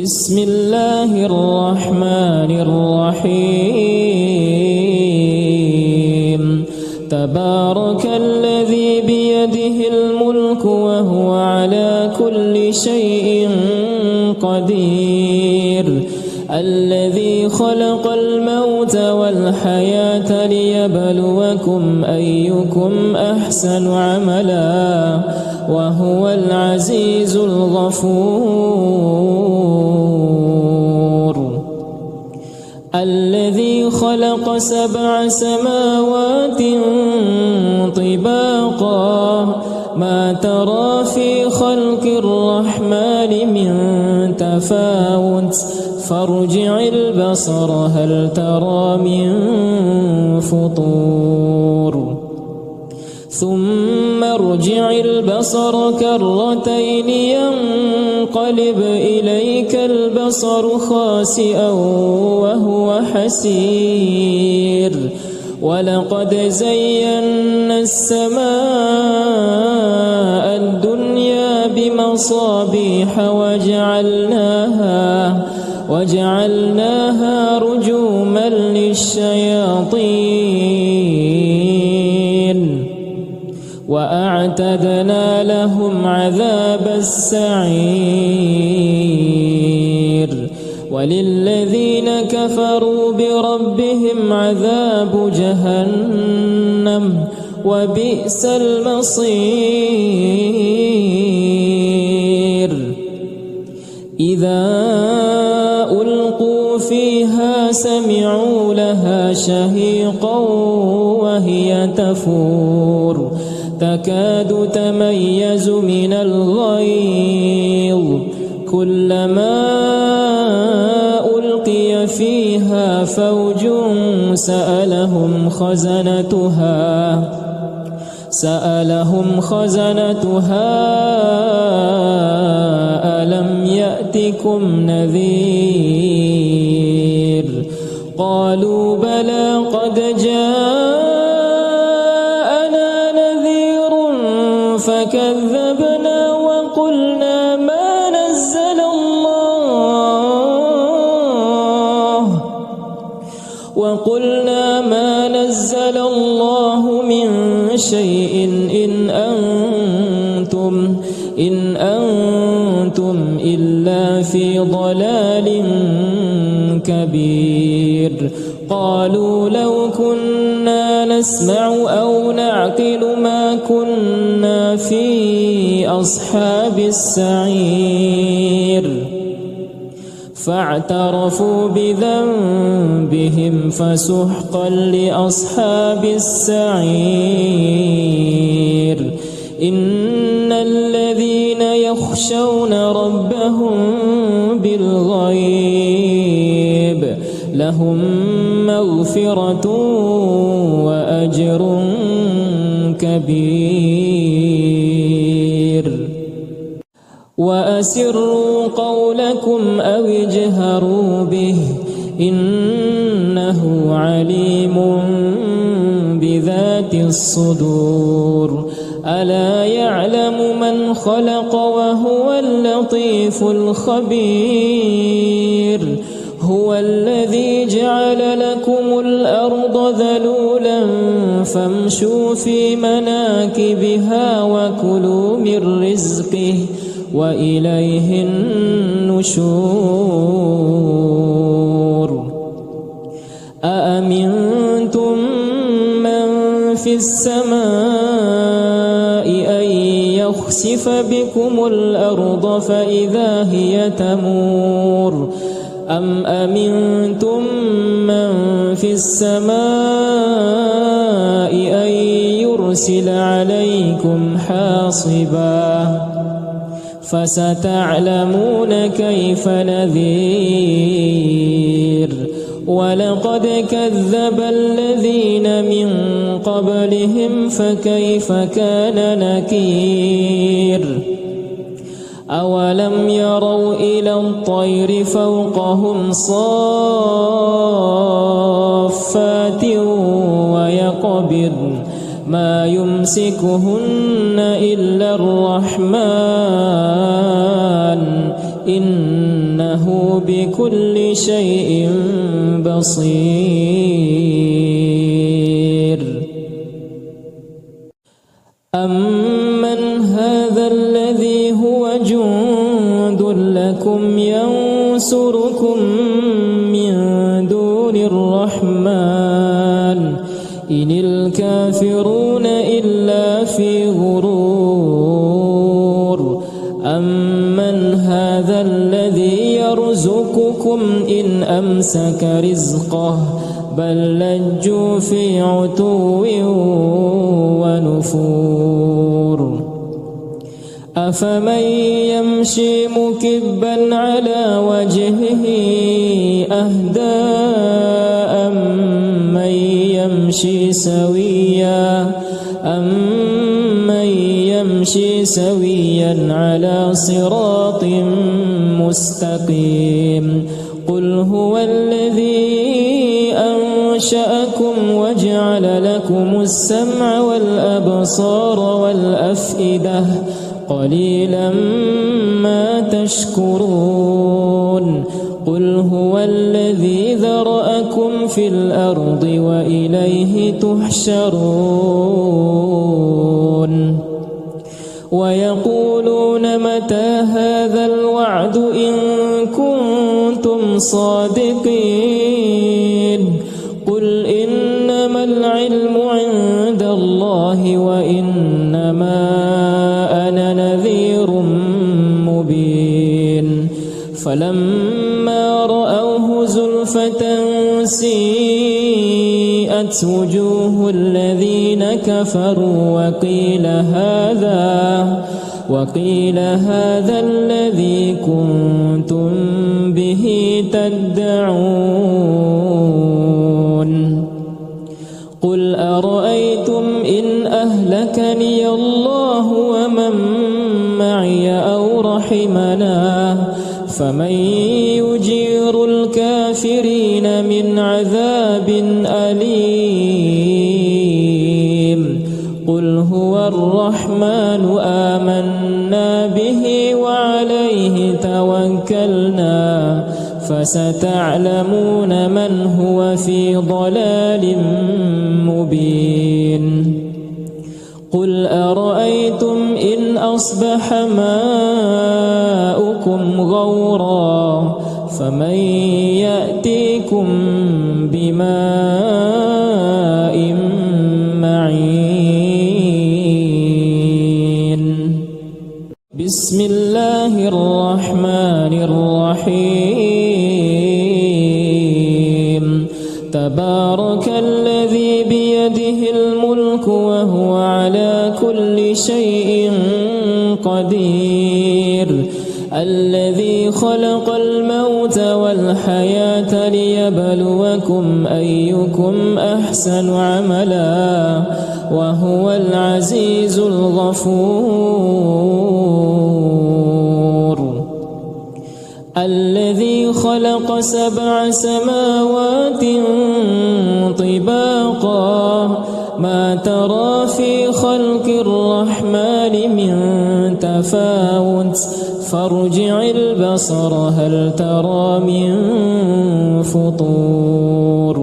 بسم الله الرحمن الرحيم تبارك الذي بيده الملك وهو على كل شيء قدير الذي خلق الموت والحياة ليبلوكم أيكم أحسن عملا وهو العزيز الغفور الذي خلق 7 سماوات طباقا ما ترى في خلق الرحمن من تفاوت فارجع البصر هل ترى من فطور ثم ارجع البصر كرتين ينقلب إليك البصر خاسئا وهو حسير ولقد زينا السماء الدنيا بمصابيح وجعلناها رجوما للشياطين وأعتدنا لهم عذاب السعير وللذين كفروا بربهم عذاب جهنم وبئس المصير إذا ألقوا فيها سمعوا لها شهيقا وهي تفور تكاد تميز من الغيظ كلما ألقي فيها فوج سألهم خزنتها ألم يأتكم نذير قالوا بلى قد جاءنا نذير فكذبنا وقلنا ما نزل الله من شيء إن أنتم إلا في ضلال كبير قالوا لو كنا نسمع أو نعقل ما كنا في أصحاب السعير فاعترفوا بذنبهم فسحقا لأصحاب السعير إن الذين يخشون ربهم بالغيب لهم مغفرة وأجر كبير وأسروا قولكم أو اجهروا به إنه عليم بذات الصدور ألا يعلم من خلق وهو اللطيف الخبير هو الذي جعل لكم الأرض ذلولا فامشوا في مناكبها وكلوا من رزقه وإليه النشور أأمنتم من في السماء أن يخسف بكم الأرض فإذا هي تمور أم أمنتم من في السماء أن يرسل عليكم حاصبا فستعلمون كيف نذير ولقد كذب الذين من قبلهم فكيف كان نكير أولم يروا إلى الطير فوقهم صافات ويقبضن ما يمسكهن إلا الرحمن إنه إنه بكل شيء بصير. أمن هذا الذي هو جند لكم ينصركم من دون الرحمن إن الكافرون إلا في غرور. أمن هذا الذي يرزقكم إن أمسك رزقه بل لجوا في عتو ونفور. أفمن يمشي مكبا على وجهه أهدى أمن يمشي سويا على صراط مستقيم. قل هو الذي أنشأكم وجعل لكم السمع والأبصار والأفئدة قليلا ما تشكرون. قل هو الذي ذرأكم في الأرض وإليه تحشرون. ويقولون متى هذا الوعد إن كنتم صادقين. قل إنما العلم عند الله وإنما أنا نذير مبين. فلما رأوه زلفة سيئت وجوه الذين كفروا وقيل هذا الذي كنتم به تدعون. قل أرأيتم إن أهلكني الله ومن معي أو رحمنا فمن يجير الكافرين من عذاب أليم. قل هو الرحمن آمنا به وعليه توكلنا فستعلمون من هو في ضلال مبين. قل أرأيتم إن أصبح ماؤكم غورا فمن يأتيكم بماء معين. بسم الله الرحمن الرحيم. تبارك الذي بيده الملك وهو على كل شيء قدير. الذي خلق الموت والحياة ليبلوكم أيكم أحسن عملا وهو العزيز الغفور. الذي خلق 7 سماوات طباقا ما ترى في خلق الرحمن من تفاوت فارجع البصر هل ترى من فطور.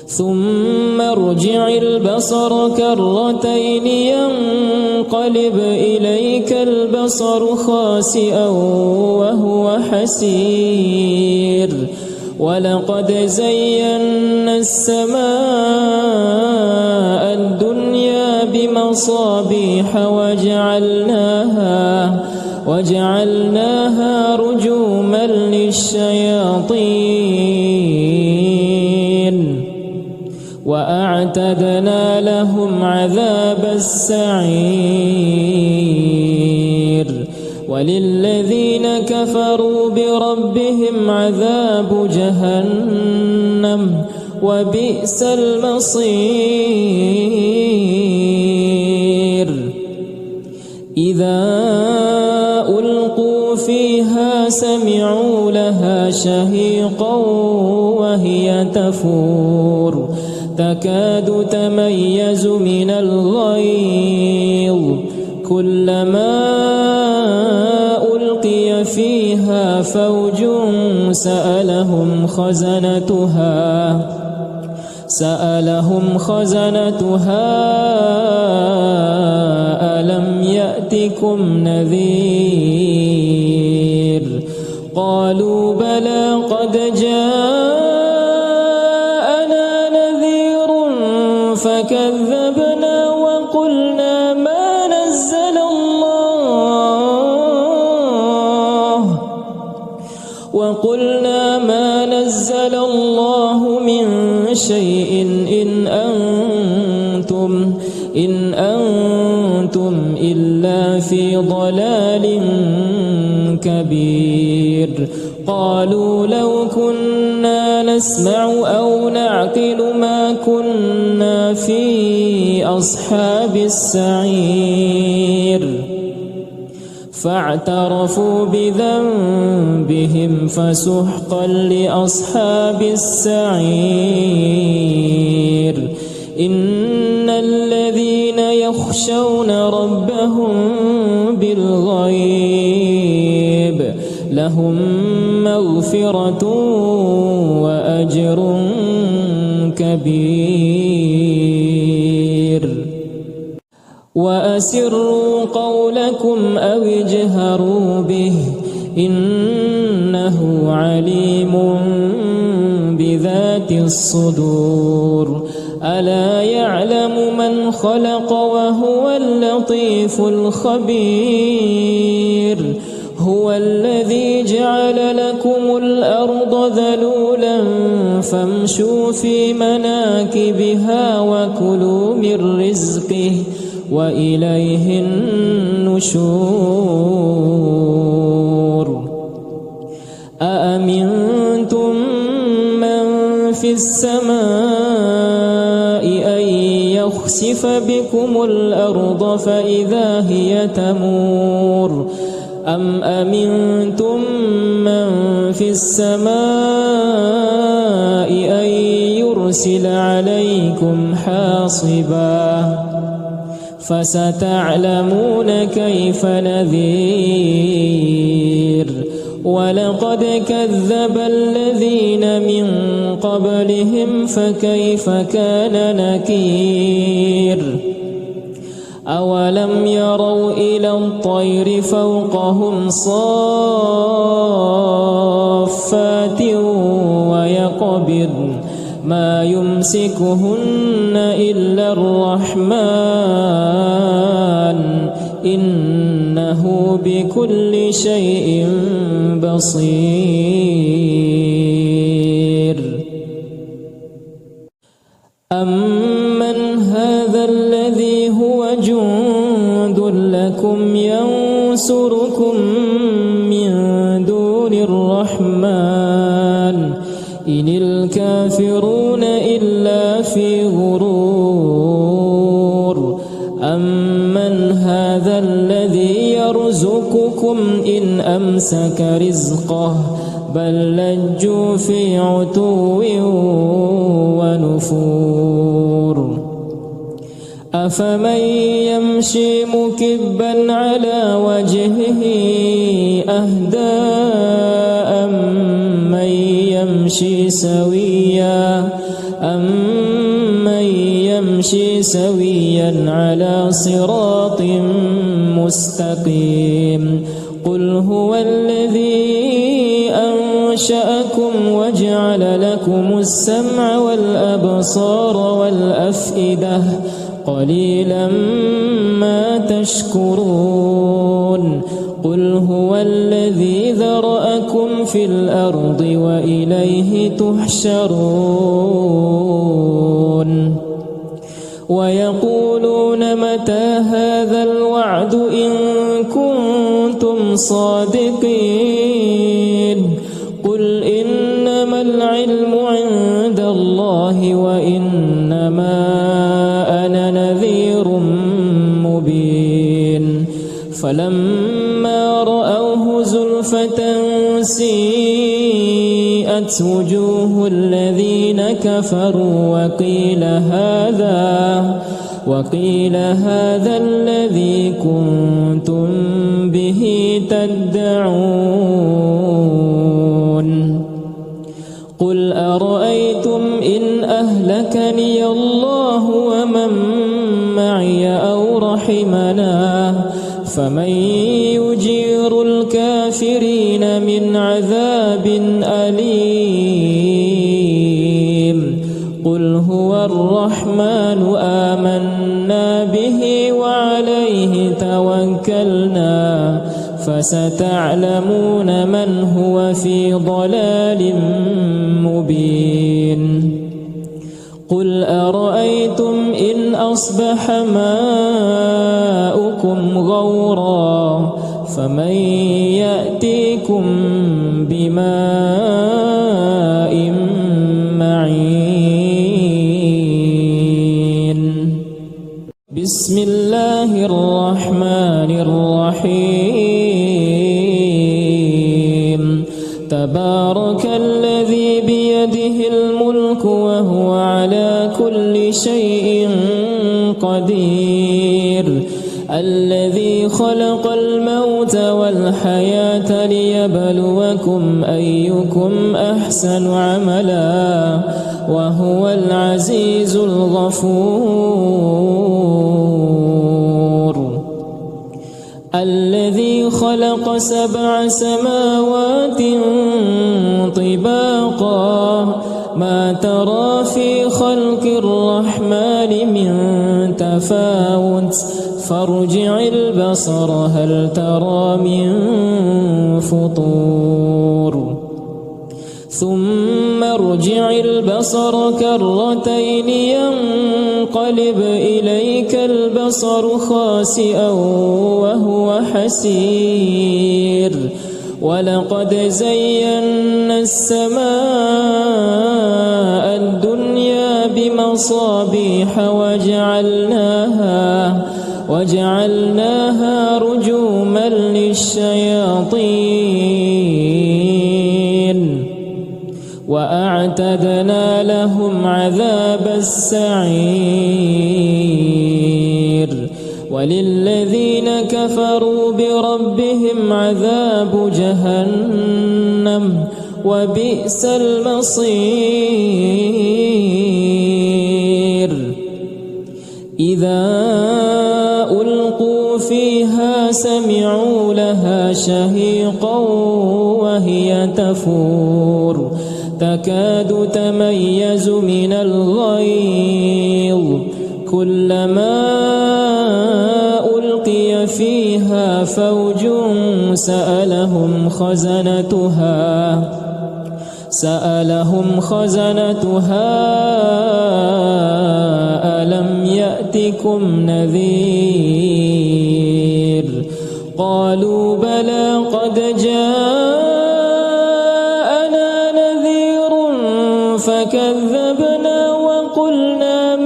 ثم ارجع البصر كرتين ينقلب إليك البصر خاسئا وهو حسير. ولقد زينا السماء الدنيا بمصابيح وجعلناها رجوما للشياطين وأعتدنا لهم عذاب السعير. وللذين كفروا بربهم عذاب جهنم وبئس المصير. إذا ألقوا فيها سمعوا لها شهيقا وهي تفور تكاد تميز من الغيظ كلما ألقي فيها فوج سألهم خزنتها ألم يأتكم نذير قالوا بلى قد جاءنا نذير فكذبنا وقلنا ما نزل الله من شيء إن أنتم إلا في ضلال كبير قالوا لو كنا نسمع أو نعقل ما كنا في أصحاب السعير فاعترفوا بذنبهم فسحقا لأصحاب السعير إن الذين يخشون ربهم بالغيب لهم مغفرة وأجر كبير وأسروا قولكم أو اجهروا به إنه عليم بذات الصدور ألا يعلم من خلق وهو اللطيف الخبير هو الذي جعل لكم الأرض ذلولا فامشوا في مناكبها وكلوا من رزقه وإليه النشور أأمنتم من في السماء أن يخسف بكم الأرض فإذا هي تمور أم أمنتم من في السماء أن يرسل عليكم حاصبا فستعلمون كيف نذير ولقد كذب الذين من قبلهم فكيف كان نكير أولم يروا إلى الطير فوقهم صافات ويقبضن ما يمسكهن إلا الرحمن إنه بكل شيء بصير أمن هذا الذي هو جند لكم ينصركم من دون الرحمن إن الكافرون إلا في غرور أمن هذا الذي يرزقكم إن أمسك رزقه بل لجوا في عتو ونفور أفمن يمشي مكبا على وجهه أهدى أمن يمشي سويا على صراط مستقيم قل هو الذي أنشأكم وجعل لكم السمع والأبصار والأفئدة قليلا ما تشكرون قل هو الذي ذرأكم في الأرض وإليه تحشرون ويقولون متى هذا الوعد إن كنتم صادقين قل إنما العلم عند الله وإنما أنا نذير مبين فلما رأوه زلفة سيئت وجوه الذين كفروا وقيل هذا الذي كنتم به تدعون رحمنا فمن يجير الكافرين من عذاب أليم قل هو الرحمن آمنا به وعليه توكلنا فستعلمون من هو في ضلال مبين قل أرأيتم إن أصبح ماؤكم غورا فمن يأتيكم بماء معين بسم الله الرحمن الرحيم تبارك الذي بيده الملك وهو على كل شيء قدير الذي خلق الموت والحياة ليبلوكم أيكم أحسن عملا وهو العزيز الغفور الذي خلق 7 سماوات طباقا ما ترى في خلق الرحمن من تفاوت فارجع البصر هل ترى من فطور ثم ارجع البصر كرتين ينقلب إليك البصر خاسئا وهو حسير ولقد زينا السماء الدنيا بمصابيح وجعلناها رجوما للشياطين وأعتدنا لهم عذاب السعير وللذين كفروا بربهم عذاب جهنم وبئس المصير إذا ألقوا فيها سمعوا لها شهيقا وهي تفور تكاد تميز من الغيظ كلما ألقي فيها فوج سألهم خزنتها ألم يأتكم نذير قالوا بلى قد جاءنا نذير فكذبنا وقلنا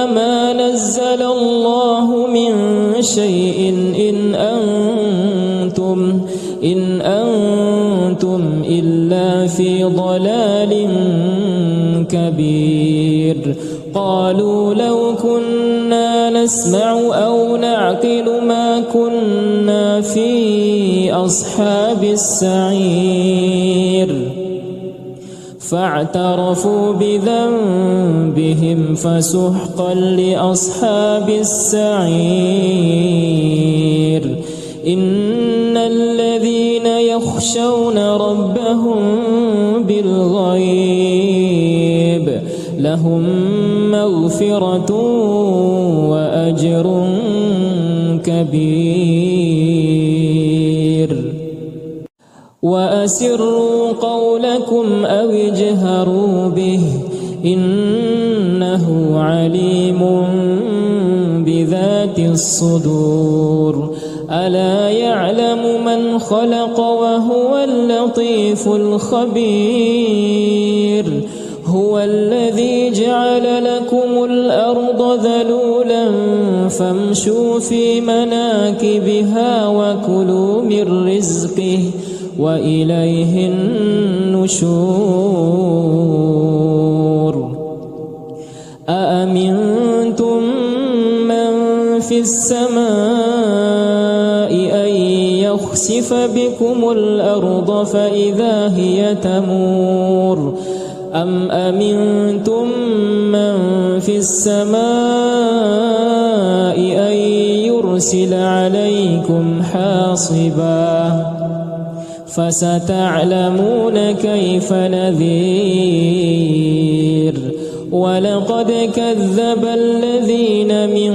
ما نزل الله من شيء إن أنتم إلا في ضلال كبير قالوا لو كنا نسمع أو نعقل ما كنا في أصحاب السعير فاعترفوا بذنبهم فسحقا لأصحاب السعير إن الذين يخشون ربهم بالغيب لهم مغفرة وأجر كبير وأسروا قولكم أو اجهروا به إنه عليم بذات الصدور ألا يعلم من خلق وهو اللطيف الخبير هو الذي جعل لكم الأرض ذلولا فامشوا في مناكبها وكلوا من رزقه وإليه النشور أأمنتم من في السماء أن يخسف بكم الأرض فإذا هي تمور أم أمنتم من في السماء أن يرسل عليكم حاصبا فستعلمون كيف نذير ولقد كذب الذين من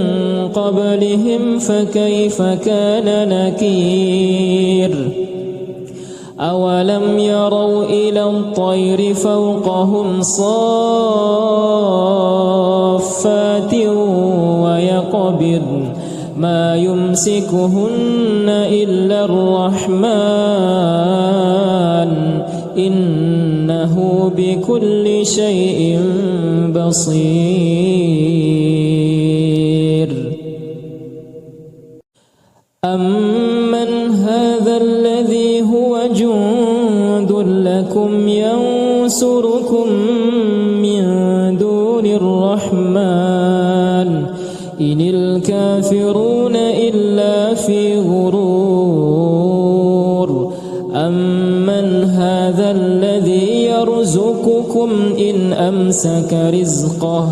قبلهم فكيف كان نكير أولم يروا إلى الطير فوقهم صافات ويقبض ما يمسكهن إلا الرحمن إنه بكل شيء بصير أمن هذا الذي هو جند لكم ينصركم من دون الرحمن إن الكافرون إلا في غرور أمن هذا الذي يرزقكم إن أمسك رزقه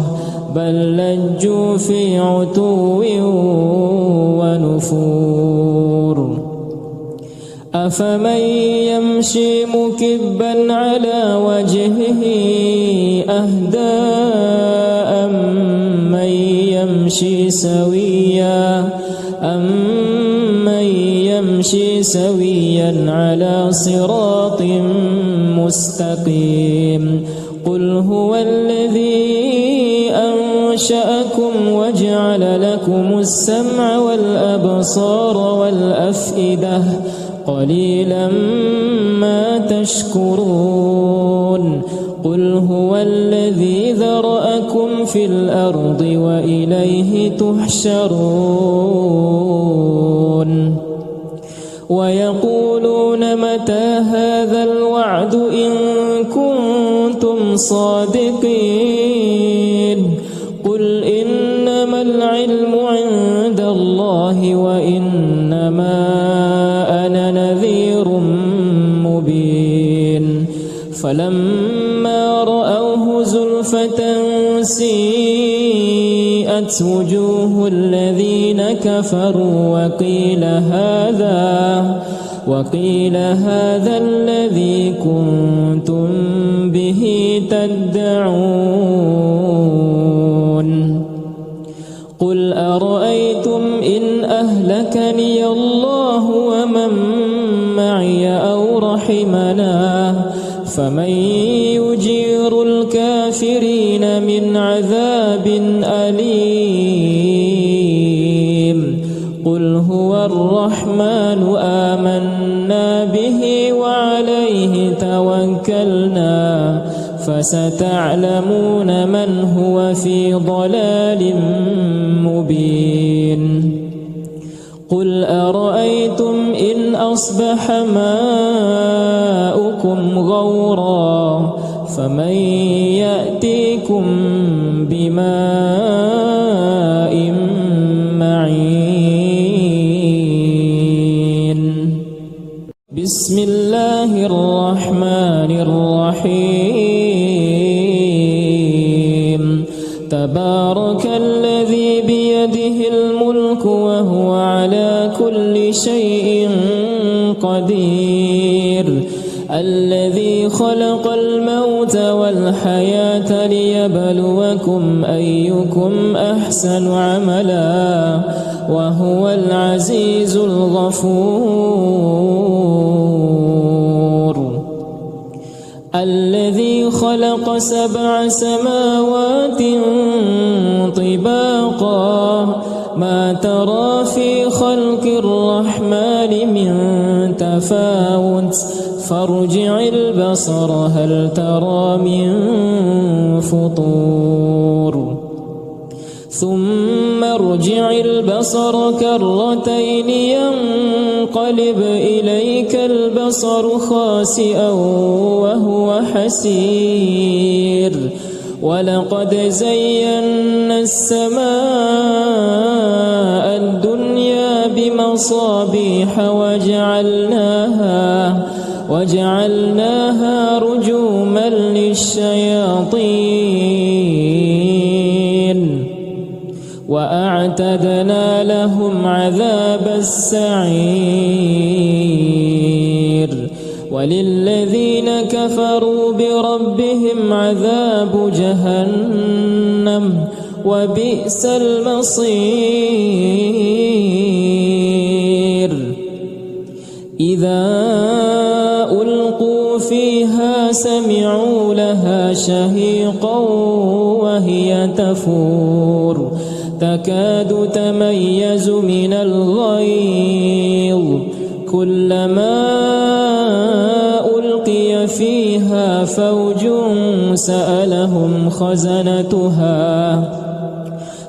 بل لجوا في عتو ونفور أفمن يمشي مكبا على وجهه أهدى أمن يمشي سويا على صراط مستقيم قل هو الذي أنشأكم وجعل لكم السمع والأبصار والأفئدة قليلا ما تشكرون قل هو الذي ذرأكم في الأرض وإليه تحشرون ويقولون متى هذا الوعد إن كنتم صادقين قل إنما العلم عند الله وإنما أنا نذير مبين فلما رأوه زلفة سيئت وجوه الذين كفروا وقيل هذا الذي كنتم به تدعون قل أرأيتم إن أهلكني الله ومن معي أو رحمنا فمن يجير الكافرين من عذاب أليم قل هو الرحمن آمنا به وعليه توكلنا فستعلمون من هو في ضلال مبين قل أرأيتم إن أصبح ماؤكم غورا فمن يأتيكم بماء معين بسم الله الرحمن الرحيم تبارك الذي بيده الملك وهو على كل شيء قدير الذي خلق الموت والحياة ليبلوكم أيكم أحسن عملا وهو العزيز الغفور الذي خلق 7 سماوات طباقا ما ترى في خلق الرحمن من تفاوت فارجع البصر هل ترى من فطور ثم ارجع البصر كرتين ينقلب إليك البصر خاسئا وهو حسير ولقد زينا السماء الدنيا بمصابيح وجعلناها رجوما للشياطين وأعتدنا لهم عذاب السعير وللذين كفروا بربهم عذاب جهنم وبئس المصير إذا ألقوا فيها سمعوا لها شهيقا وهي تفور تكاد تميز من الغيظ كلما ألقي فيها فوج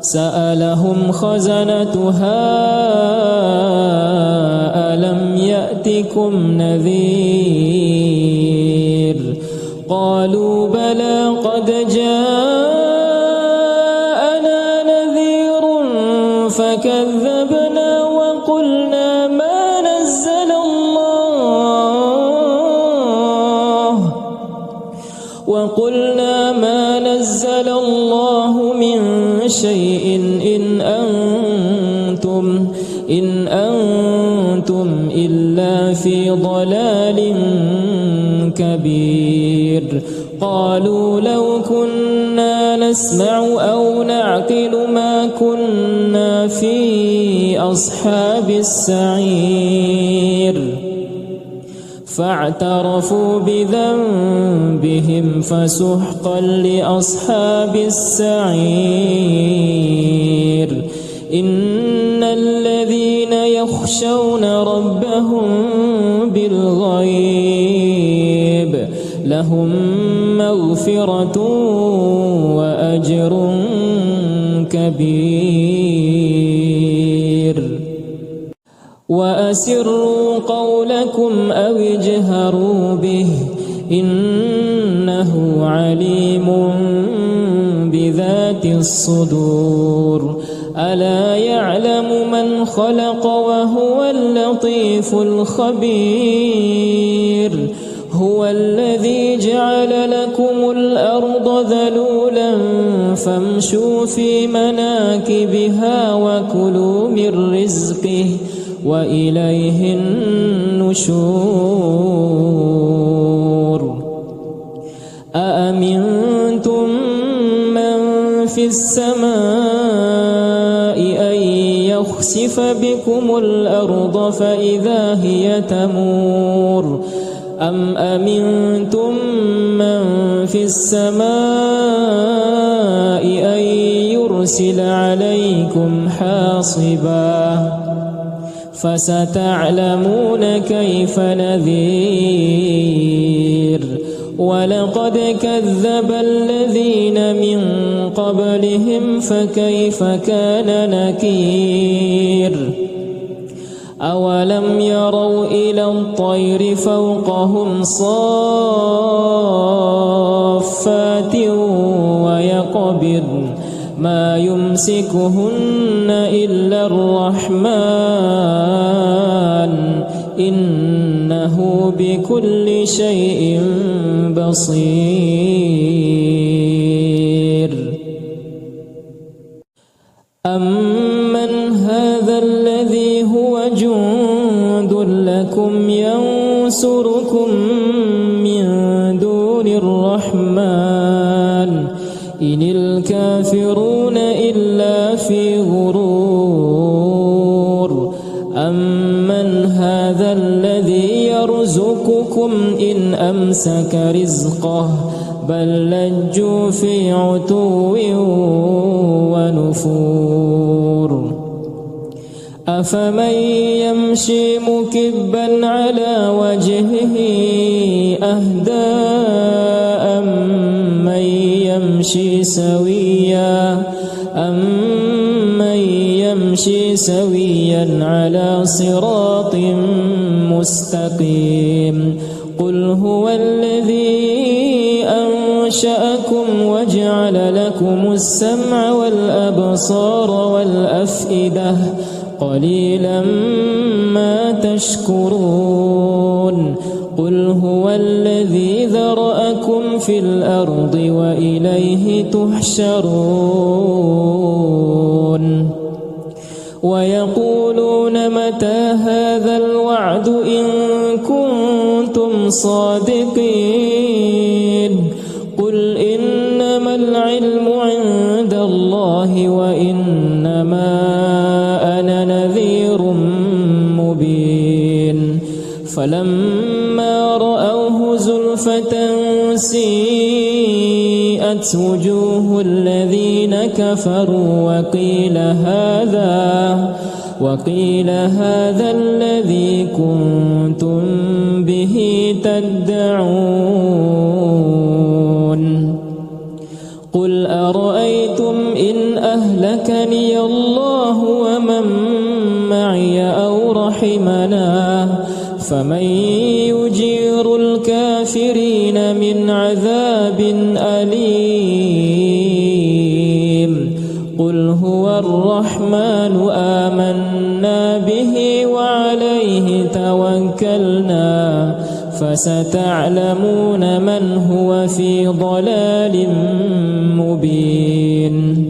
سألهم خزنتها ألم يأتكم نذير قالوا بلى قد جاءنا نذير فكذبنا وقلنا ما نزل الله من شيء إن أنتم إلا في ضلال كبير قالوا لو كنا نسمع أو نعقل ما كنا في أصحاب السعير فاعترفوا بذنبهم فسحقا لأصحاب السعير إن الذين يخشون ربهم بالغيب لهم مغفرة وأجر كبير وأسروا قولكم أو اجهروا به إنه عليم بذات الصدور ألا يعلم من خلق وهو اللطيف الخبير هو الذي جعل لكم الأرض ذلولا فامشوا في مناكبها وكلوا من رزقه وإليه النشور أأمنتم من في السماء أن يخسف بكم الأرض فإذا هي تمور أم أمنتم من في السماء أن يرسل عليكم حاصبا فستعلمون كيف نذير ولقد كذب الذين من قبلهم فكيف كان نكير أولم يروا إلى الطير فوقهم صافات ويقبضن ما يمسكهن إلا الرحمن إنه بكل شيء بصير أمن هذا الذي هو جند لكم ينصركم من دون الرحمن إن الكافرون إلا في غرور أمن هذا الذي يرزقكم إن أمسك رزقه بل لجوا في عتو ونفور أفمن يمشي مكبا على وجهه أهدى أمن يمشي سويا على صراط مستقيم قل هو الذي أنشأكم وجعل لكم السمع والأبصار والأفئدة قليلا ما تشكرون قل قل هو الذي ذرأكم في الأرض وإليه تحشرون ويقولون متى هذا الوعد إن كنتم صادقين قل إنما العلم عند الله وإنما أنا نذير مبين فلما رأوه زلفة سيئت وجوه الذين كفروا وقيل هذا الذي كنتم به تدعون قل أرأيتم إن أهلكني الله ومن معي أو رحمنا فمن يجير الكافرين من عذاب أليم قل هو الرحمن آمنا به وعليه توكلنا فستعلمون من هو في ضلال مبين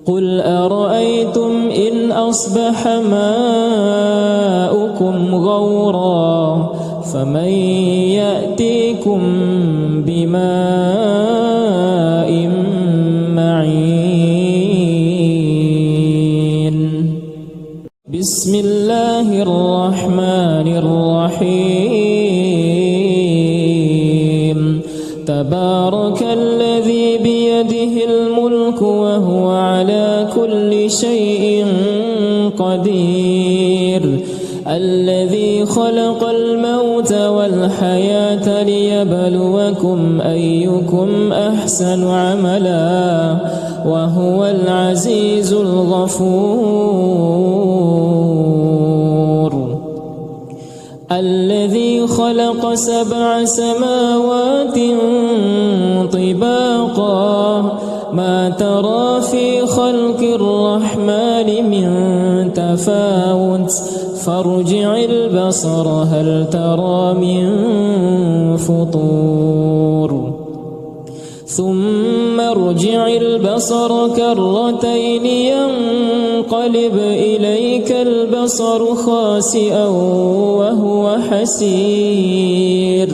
قل أرأيتم إن أصبح ماؤكم غورا فمن يأتيكم بماء معين بسم الله الرحمن الرحيم تبارك الذي بيده الملك وهو على كل شيء قدير الذي خلق الموت والحياة ليبلوكم أيكم أحسن عملا وهو العزيز الغفور الذي خلق 7 سماوات طباقا ما ترى في خلق الرحمن من تفاوت فارجع البصر هل ترى من فطور ثم ارجع البصر كرتين ينقلب إليك البصر خاسئا وهو حسير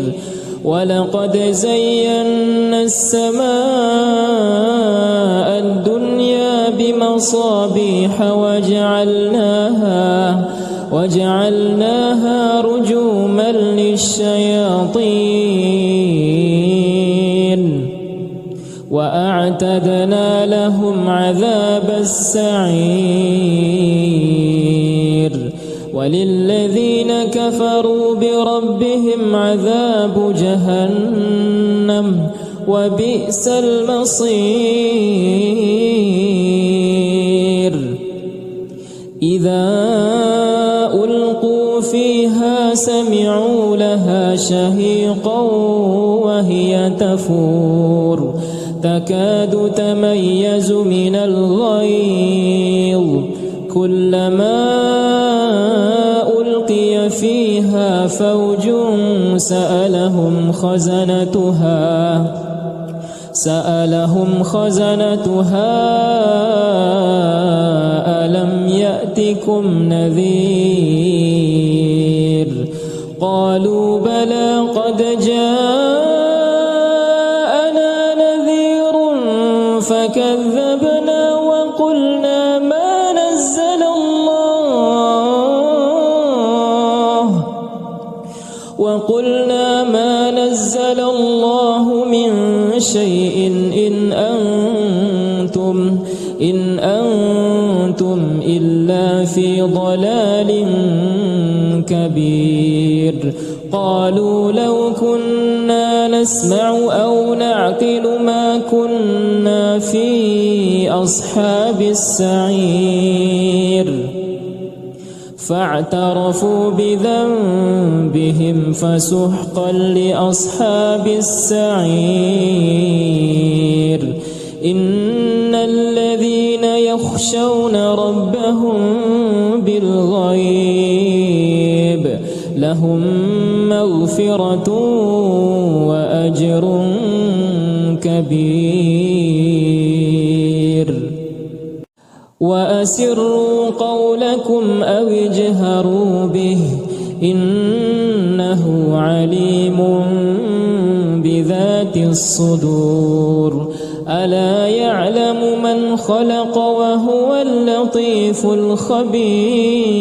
ولقد زينا السماء الدنيا بمصابيح وجعلناها رجوما للشياطين وأعتدنا لهم عذاب السعير وللذين كفروا بربهم عذاب جهنم وبئس المصير إذا ألقوا فيها سمعوا لها شهيقا وهي تفور تكاد تميز من الغيظ كلما ألقي فيها فوج سألهم خزنتها ألم يأتكم نذير قالوا بلى قد جاءنا نذير فكذبنا وقلنا ما نزل الله من شيء إن أنتم إلا في ضلال كبير قالوا لو كنا نسمع أو نعقل ما كنا في أصحاب السعير فاعترفوا بذنبهم فسحقا لأصحاب السعير إن الذين يخشون ربهم بالغيب لهم مغفرة مغفرة وأجر كبير. وأسروا قولكم أو اجهروا به إنه عليم بذات الصدور. ألا يعلم من خلق وهو اللطيف الخبير.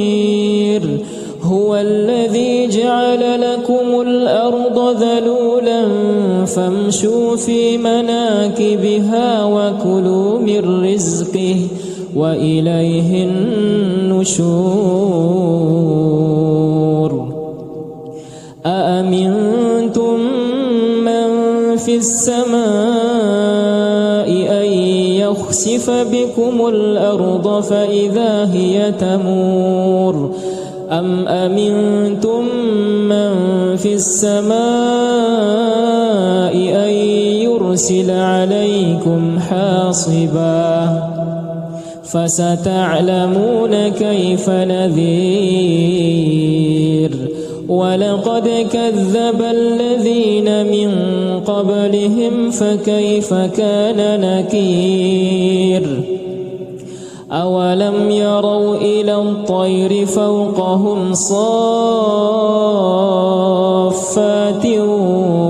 هو الذي جعل لكم الأرض ذلولا فامشوا في مناكبها وكلوا من رزقه وإليه النشور. أأمنتم من في السماء أن يخسف بكم الأرض فإذا هي تمور أم أمنتم من في السماء أن يرسل عليكم حاصبا فستعلمون كيف نذير. ولقد كذب الذين من قبلهم فكيف كان نكير. أولم يروا إلى الطير فوقهم صافات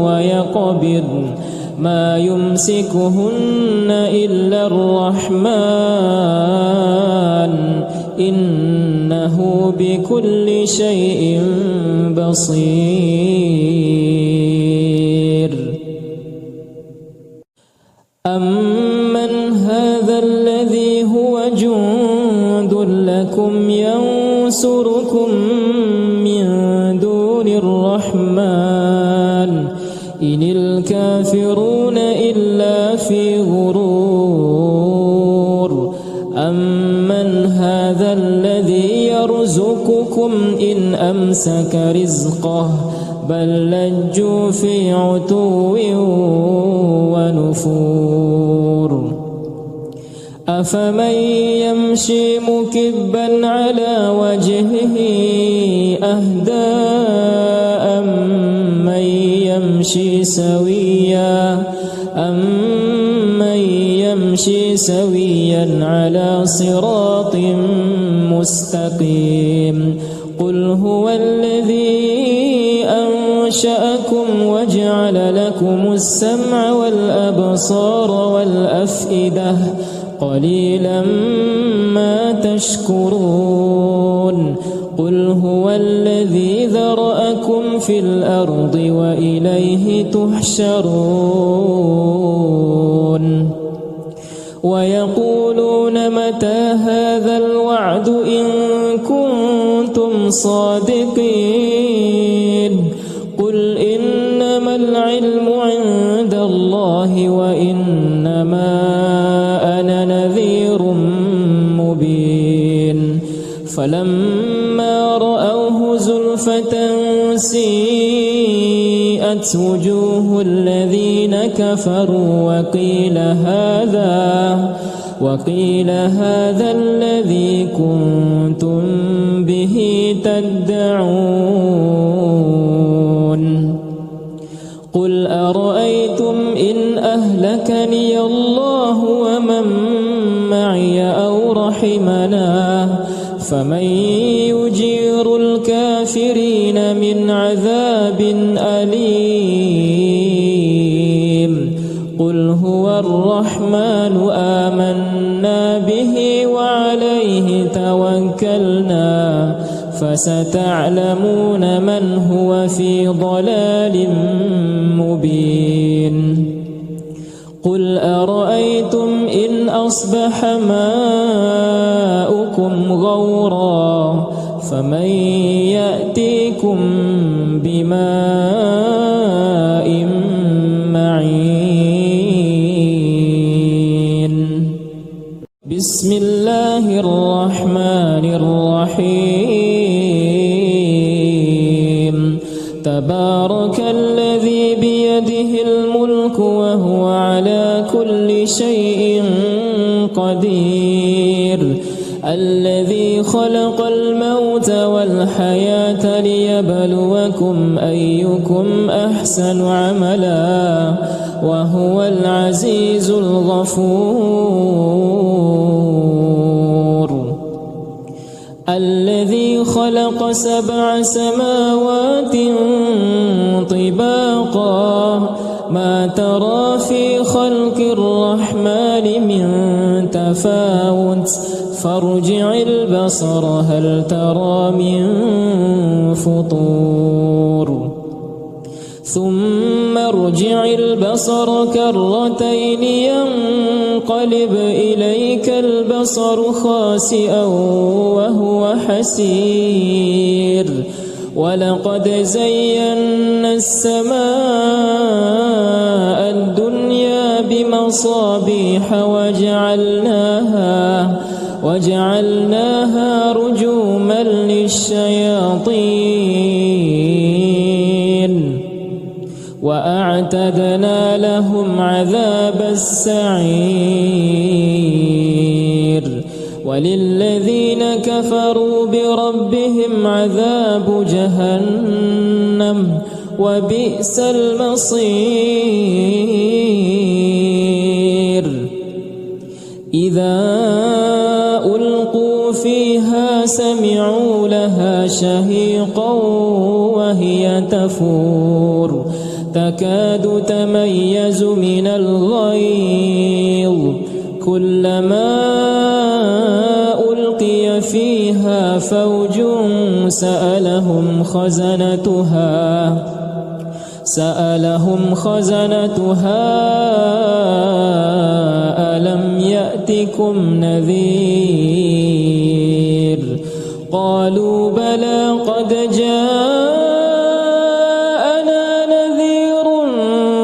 ويقبضن ما يمسكهن إلا الرحمن إنه بكل شيء بصير. أمن هذا الذي هو جند لكم ينصركم من دون الرحمن إن الكافرون إلا في غرور. أمن هذا الذي يرزقكم إن أمسك رزقه بل لجوا في عتو ونفور. أفمن يمشي مكبا على وجهه أهدى أمن يمشي سويا على صراط مستقيم. قل هو الذي أنشأكم وجعل لكم السمع والأبصار والأفئدة قليلا ما تشكرون. قل هو الذي ذرأكم في الأرض وإليه تحشرون. ويقولون متى هذا الوعد إن كنتم صادقين. قل إنما العلم عند الله وإنما أنا نذير مبين. فلما رأوه زلفة سيئت وجوه الذين كفروا وقيل هذا الذي كنتم به تدعون. قل أرأيتم إن أهلكني الله ومن معي أو رحمنا فمن يجير الكافرين من عذاب أليم. قل هو الرحمن آمنا به وعليه توكلنا فستعلمون من هو في ضلال مبين. قل أرأيتم إن أصبح ماؤكم غورا فمن يأتيكم بماء معين. بسم الله الرحمن الرحيم. تبارك الذي بيده الملك وهو على كل شيء قدير. الذي خلق الموت والحياة ليبلوكم أيكم أحسن عملا وهو العزيز الغفور. الذي خلق 7 سماوات طباقا ما ترى في خلق الرحمن من تفاوت فارجع البصر هل ترى من فطور ثم ارجع البصر كرتين ينقلب إليك البصر خاسئا وهو حسير ولقد زينا السماء الدنيا بمصابيح وجعلناها رجوما للشياطين وأعتدنا لهم عذاب السعير وللذين كفروا بربهم عذاب جهنم وبئس المصير. إذا ألقوا فيها سمعوا لها شهيقا وهي تفور تكاد تميز من الغيظ كلما ألقي فيها فوج سألهم خزنتها ألم يأتكم نذير قالوا بلى قد جاءنا نذير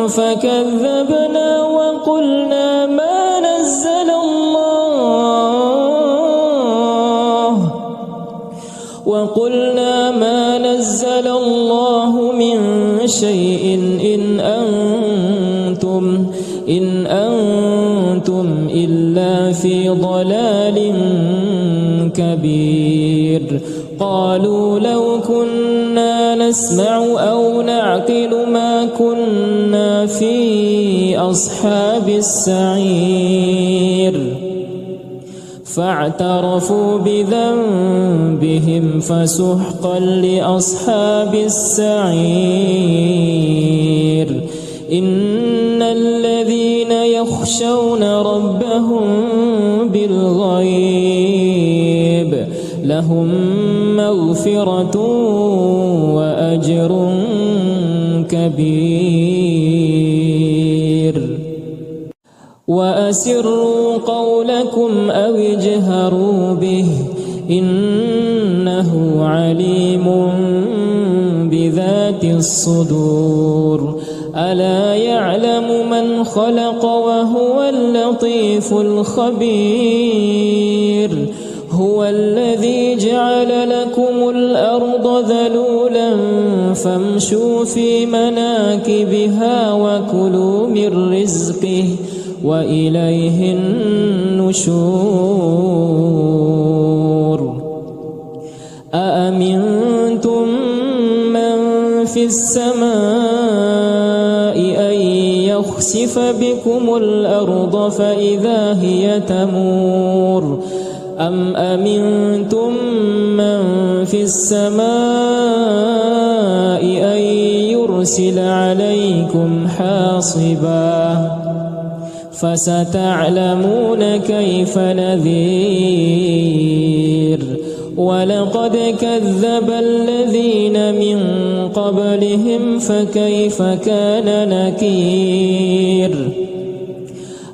فكذبنا وقلنا ما نزل الله من شيء إن أنتم إلا في ضلال كبير. قالوا لو كنا نسمع أو نعقل ما كنا في أصحاب السعير فاعترفوا بذنبهم فسحقا لأصحاب السعير. إن الذين يخشون ربهم بالغيب لهم مغفرة وأجر كبير. وأسروا قولكم أو اجهروا به إنه عليم بذات الصدور. ألا يعلم من خلق وهو اللطيف الخبير. هو الذي جعل لكم الأرض ذلولا فامشوا في مناكبها وكلوا من رزقه وإليه النشور. أأمنتم من في السماء أن يخسف بكم الأرض فإذا هي تمور أم أمنتم من في السماء أن يرسل عليكم حاصبا فستعلمون كيف نذير. ولقد كذب الذين من قبلهم فكيف كان نكير.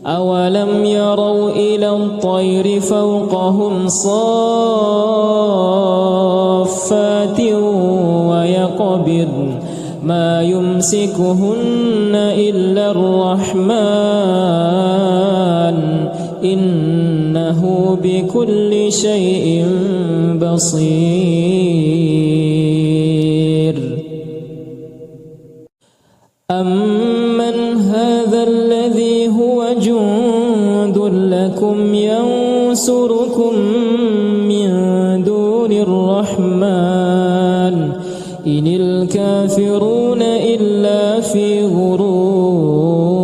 أولم يروا إلى الطير فوقهم صافات ويقبضن ما يمسكهن إلا الرحمن إنه بكل شيء بصير. أمن هذا الذي هو جند لكم ينصركم الرحمن إن الكافرون إلا في غرور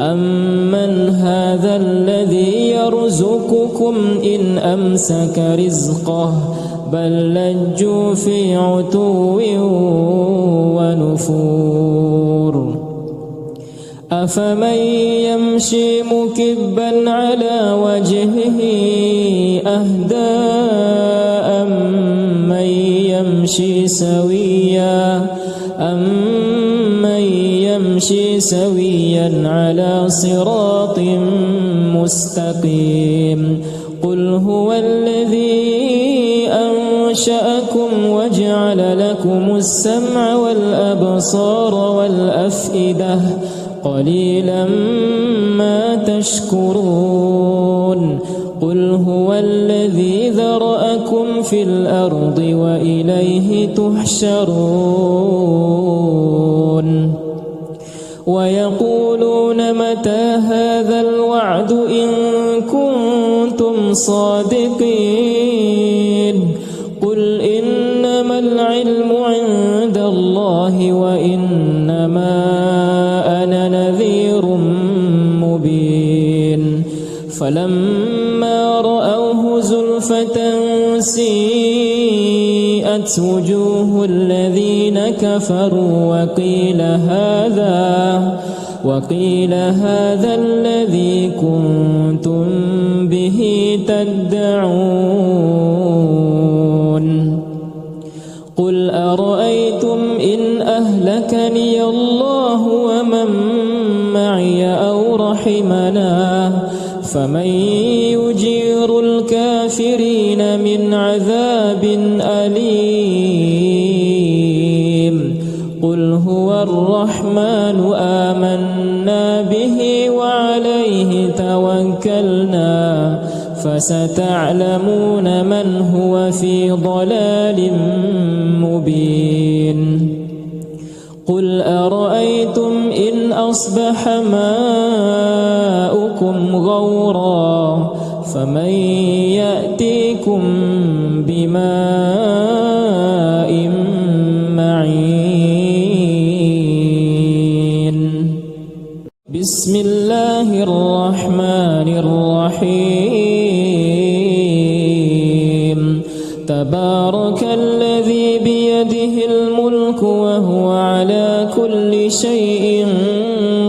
أمن هذا الذي يرزقكم إن أمسك رزقه بل لجوا في عتو ونفور أفمن يمشي مكبا على وجهه أهدى أمن يمشي سويا على صراط مستقيم قل هو الذي أنشأكم وجعل لكم السمع والأبصار والأفئدة قليلا ما تشكرون قل هو الذي ذرأكم في الأرض وإليه تحشرون ويقولون متى هذا الوعد إن كنتم صادقين قل إنما العلم عند الله وإنما أنا نذير مبين فلما رأوه زلفة سيئت وجوه الذين كفروا وقيل هذا الذي كنتم به تدعون قل أرأيتم إن أهلكني الله ومن معي أو رحمنا فمن يجير الكافرين من عذاب أليم قل هو الرحمن آمنا به وعليه توكلنا فستعلمون من هو في ضلال مبين قل أرأيتم إن أصبح ماؤكم غورا فمن يأتيكم بماء معين بسم الله الرحمن الرحيم تبارك الذي بيده الملك وهو على كل شيء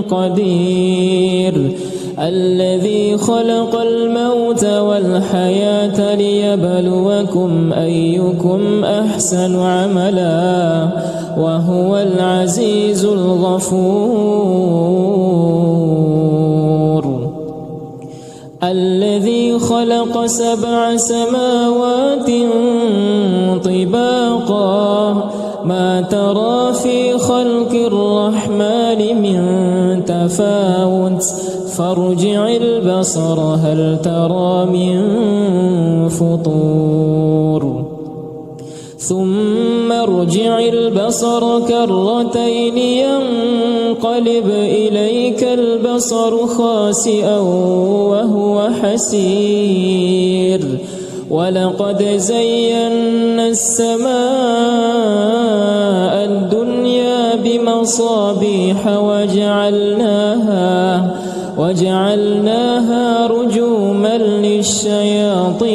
قدير الذي خلق الموت والحياة ليبلوكم أيكم أحسن عملا وهو العزيز الغفور الذي خلق 7 سماوات طباقا ما ترى في خلق الرحمن من تفاوت فارجع البصر هل ترى من فطور ثم ارجع البصر كرتين ينقلب إليك البصر خاسئا وهو حسير ولقد زينا السماء الدنيا بمصابيح وجعلناها رجوما للشياطين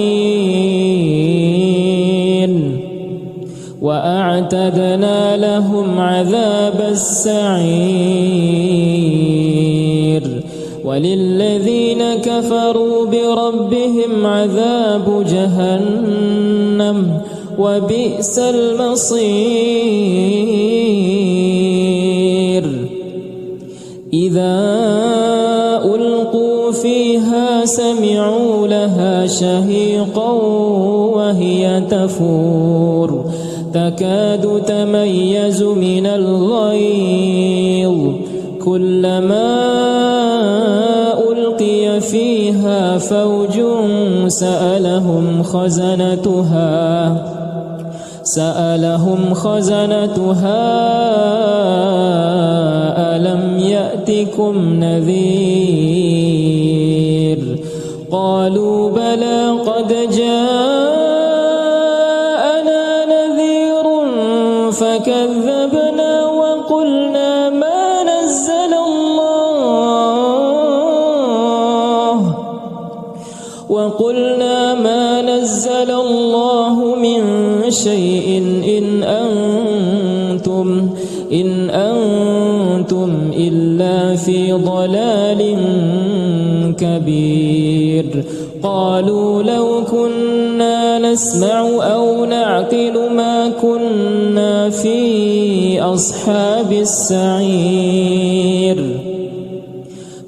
وأعتدنا لهم عذاب السعير وللذين كفروا بربهم عذاب جهنم وبئس المصير إذا ألقوا فيها سمعوا لها شهيقا وهي تفور تكاد تميز من الغيظ كلما ألقي فيها فوج سألهم خزنتها ألم يأتكم نذير قالوا بلى قد جاءنا كذبنا وقلنا ما نزل الله من شيء إن أنتم إلا في ضلال كبير. قالوا لو كنا نسمع أو نعقل ما كنا في أصحاب السعير.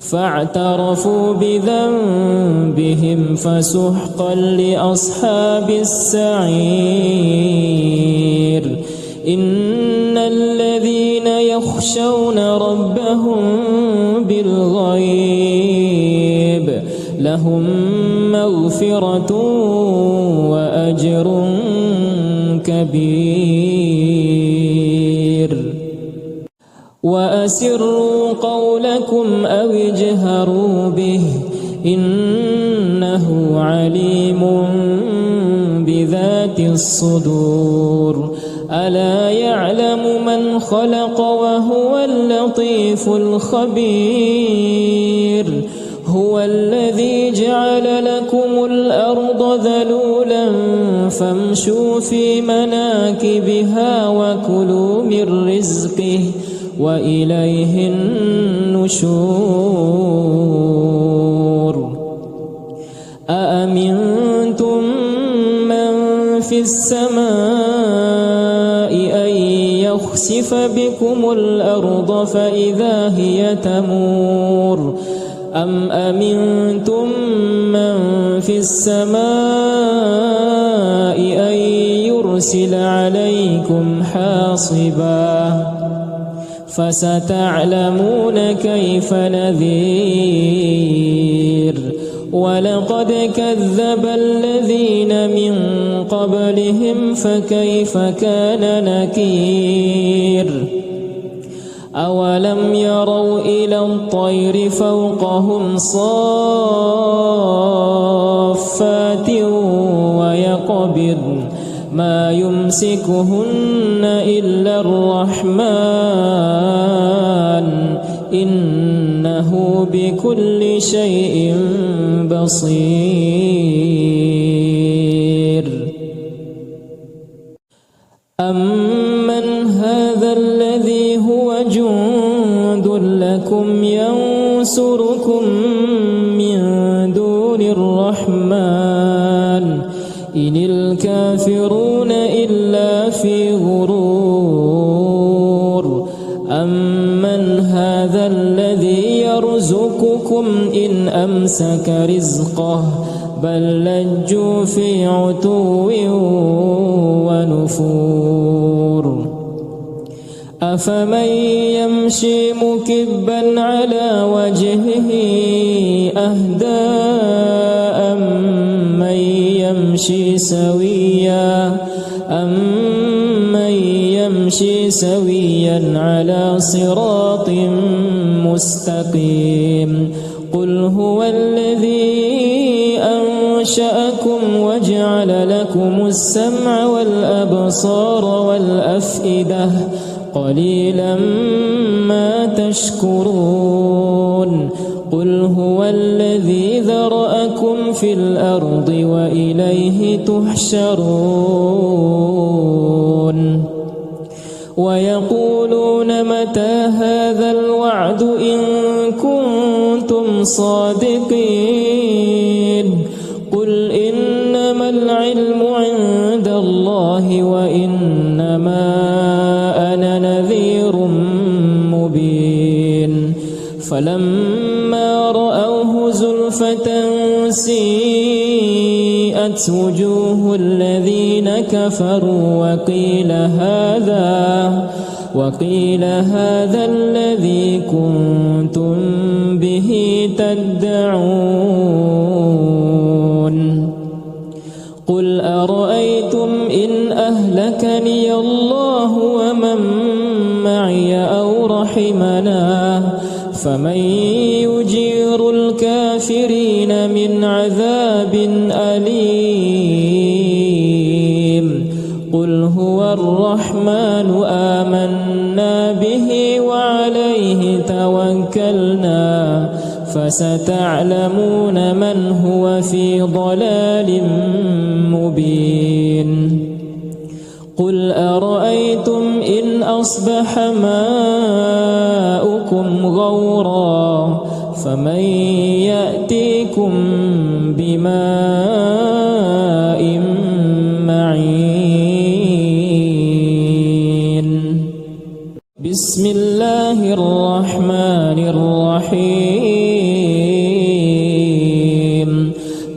فاعترفوا بذنبهم فسحقا لأصحاب السعير. إن الذين يخشون ربهم بالغيب لهم مغفرة وأجر كبير. وأسروا قولكم أو اجهروا به إنه عليم بذات الصدور. ألا يعلم من خلق وهو اللطيف الخبير. هو الذي جعل لكم الأرض ذلولا فامشوا في مناكبها وكلوا من رزقه وإليه النشور. أأمنتم من في السماء أن يخسف بكم الأرض فإذا هي تمور أم أمنتم من في السماء أن يرسل عليكم حاصبا فستعلمون كيف نذير. ولقد كذب الذين من قبلهم فكيف كان نكير. أولم يروا إلى الطير فوقهم صافات ويقبضن ما يمسكهن إلا الرحمن إنه بكل شيء بصير. أمن هذا الذي هو جند لكم ينصركم من دون الرحمن إن الكافرون إلا في غرور. أمن هذا الذي يرزقكم إن أمسك رزقه بل لجوا في عتو ونفور. أفمن يمشي مكبا على وجهه أهدى أمن يمشي سويا على صراط مستقيم. قل هو الذي أنشأكم وجعل لكم السمع والأبصار والأفئدة قليلا ما تشكرون. قل هو الذي ذرأكم في الأرض وإليه تحشرون. ويقولون متى هذا الوعد إن كنتم صادقين. قل إنما العلم عند الله وإنما أنا نذير مبين. فلما رأوه زلفة سيئت وجوه الذين كفروا وقيل هذا الذي كنتم به تدعون. قل أرأيتم إن أهلكني الله ومن معي أو رحمنا فمن يجير الكافرين من عذاب أليم. قل هو الرحمن آمنا به وعليه توكلنا فستعلمون من هو في ضلال مبين قل أرأيتم إن أصبح ماؤكم غورا فمن يأتيكم بماء معين بسم الله الرحمن الرحيم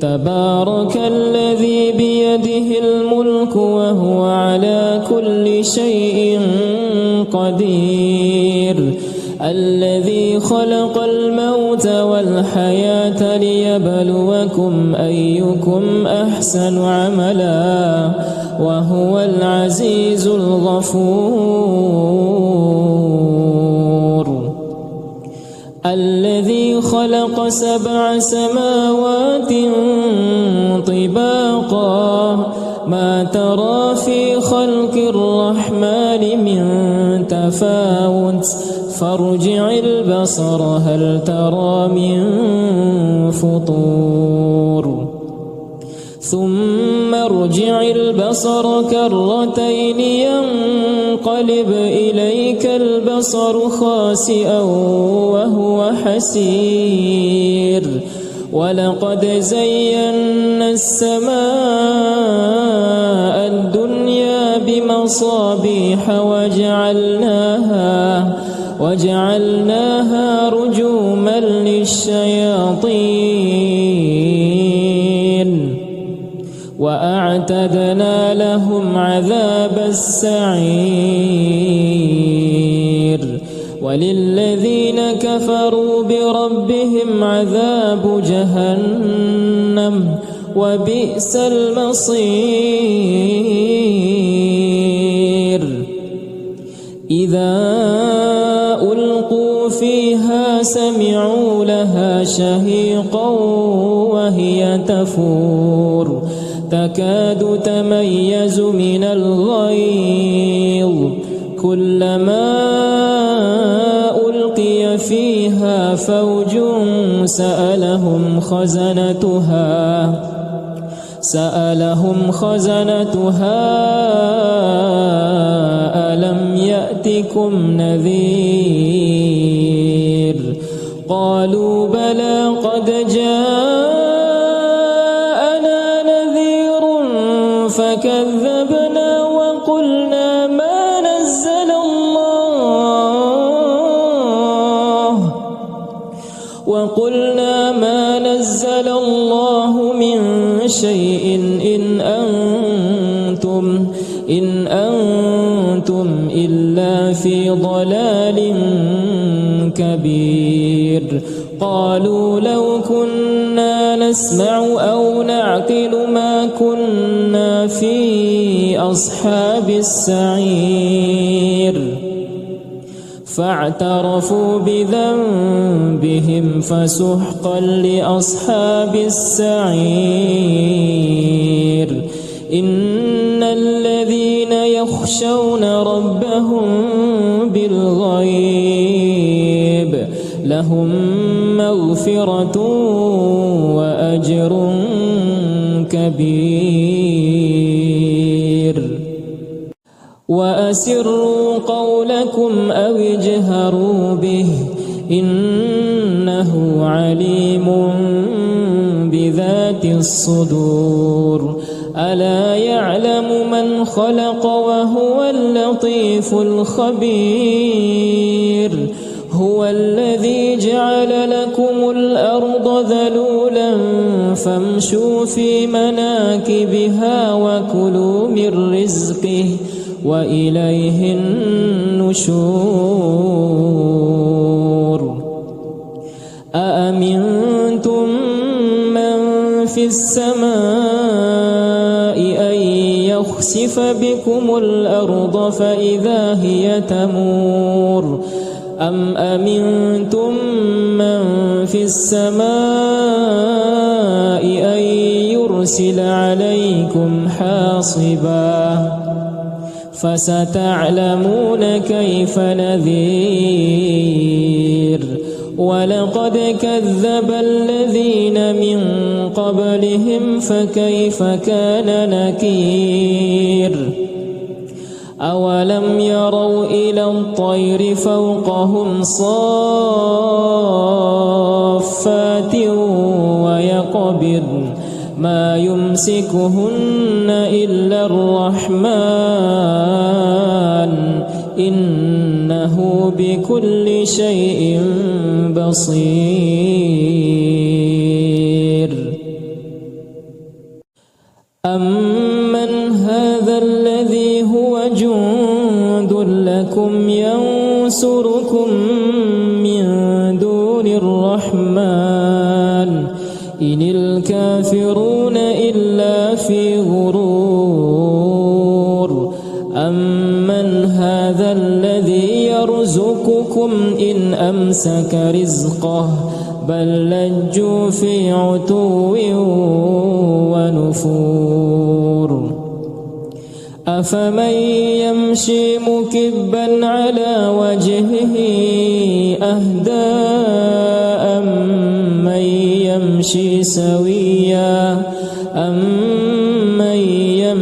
تبارك الذي بيده الملك وهو على كل شيء قدير الذي خلق الموت والحياة ليبلوكم أيكم أحسن عملا وهو العزيز الغفور الذي خلق 7 سماوات طباقا ما ترى في خلق الرحمن من تفاوت فارجع البصر هل ترى من فطور ثم ارجع البصر كرتين ينقلب إليك البصر خاسئا وهو حسير ولقد زينا السماء الدنيا بمصابيح وجعلناها رجوما للشياطين وأعتدنا لهم عذاب السعير وللذين كفروا بربهم عذاب جهنم وبئس المصير إذا ألقوا فيها سمعوا لها شهيقا وهي تفور تكاد تميز من الغيظ كلما ألقي فيها فوج سألهم خزنتها ألم يأتكم نذير قالوا بلى قد جاءنا نذير فكذبنا وقلنا ما نزل الله من شيء إن أنتم إلا في ضلال كبير قالوا لو كنا نسمع أو نعقل ما كنا في أصحاب السعير فاعترفوا بذنبهم فسحقا لأصحاب السعير إن الذين يخشون ربهم بالغيب لهم مغفرة وأجر كبير وأسروا قولكم أو اجهروا به إنه عليم بذات الصدور ألا يعلم من خلق وهو اللطيف الخبير هو الذي جعل لكم الأرض ذلولا فامشوا في مناكبها وكلوا من رزقه وإليه النشور أأمنتم من في السماء أن يخسف بكم الأرض فإذا هي تمور أم أمنتم من في السماء أن يرسل عليكم حاصبا فستعلمون كيف نذير ولقد كذب الذين من قبلهم فكيف كان نكير أولم يروا إلى الطير فوقهم صافات ويقبضن ما يمسكهن إلا الرحمن إنه بكل شيء بصير أمن هذا الذي هو جند لكم ينصركم من دون الرحمن إن الكافرون إلا في غرور أمن هذا الذي يرزقكم إن أمسك رزقه بل لجوا في عتو ونفور أفمن يمشي مكبا على وجهه أهدى أمن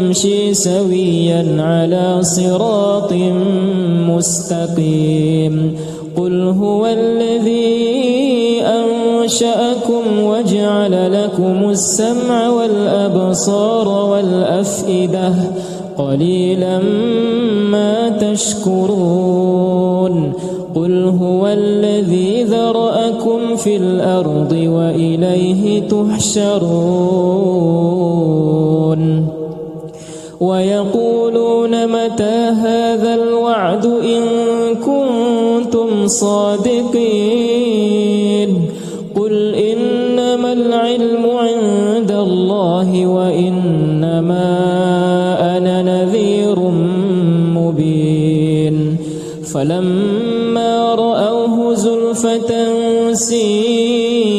يمشي سويا على صراط مستقيم قل هو الذي أنشأكم وجعل لكم السمع والأبصار والأفئدة قليلا ما تشكرون قل هو الذي ذرأكم في الأرض وإليه تحشرون ويقولون متى هذا الوعد إن كنتم صادقين قل إنما العلم عند الله وإنما أنا نذير مبين فلما رأوه زلفة سيئت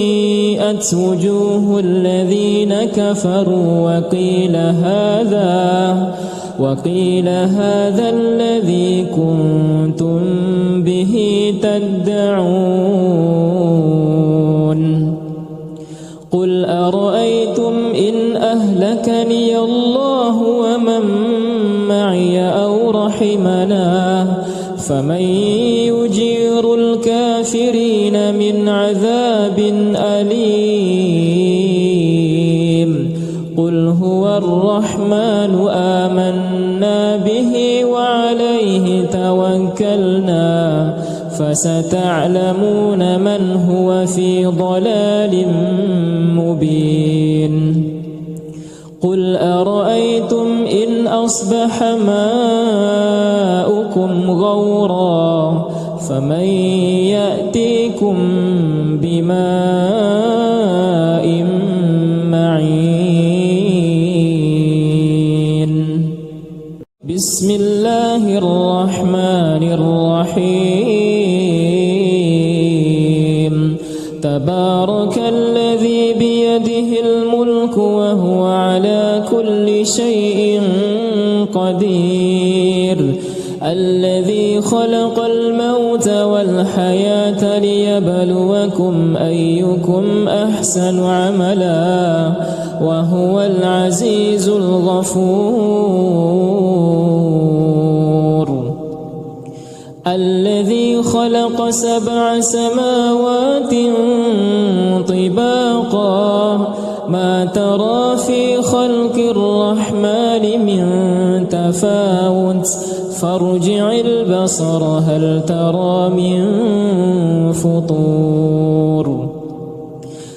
وجوه الذين كفروا وقيل هذا الذي كنتم به تدعون قل أرأيتم إن أهلكني الله ومن معي أو رحمنا فمن يجير الكافرين من عذاب أليم قل هو الرحمن آمنا به وعليه توكلنا فستعلمون من هو في ضلال مبين قل أرأيتم إن أصبح ماؤكم غورا فمن يأتيكم بماء معين بسم الله الرحمن الرحيم تبارك الذي بيده الملك وهو على كل شيء قدير الذي خلق الموت والحياة ليبلوكم أيكم أحسن عملا وهو العزيز الغفور الذي خلق 7 سماوات طباقا ما ترى في خلق الرحمن من تفاوت فارجع البصر هل ترى من فطور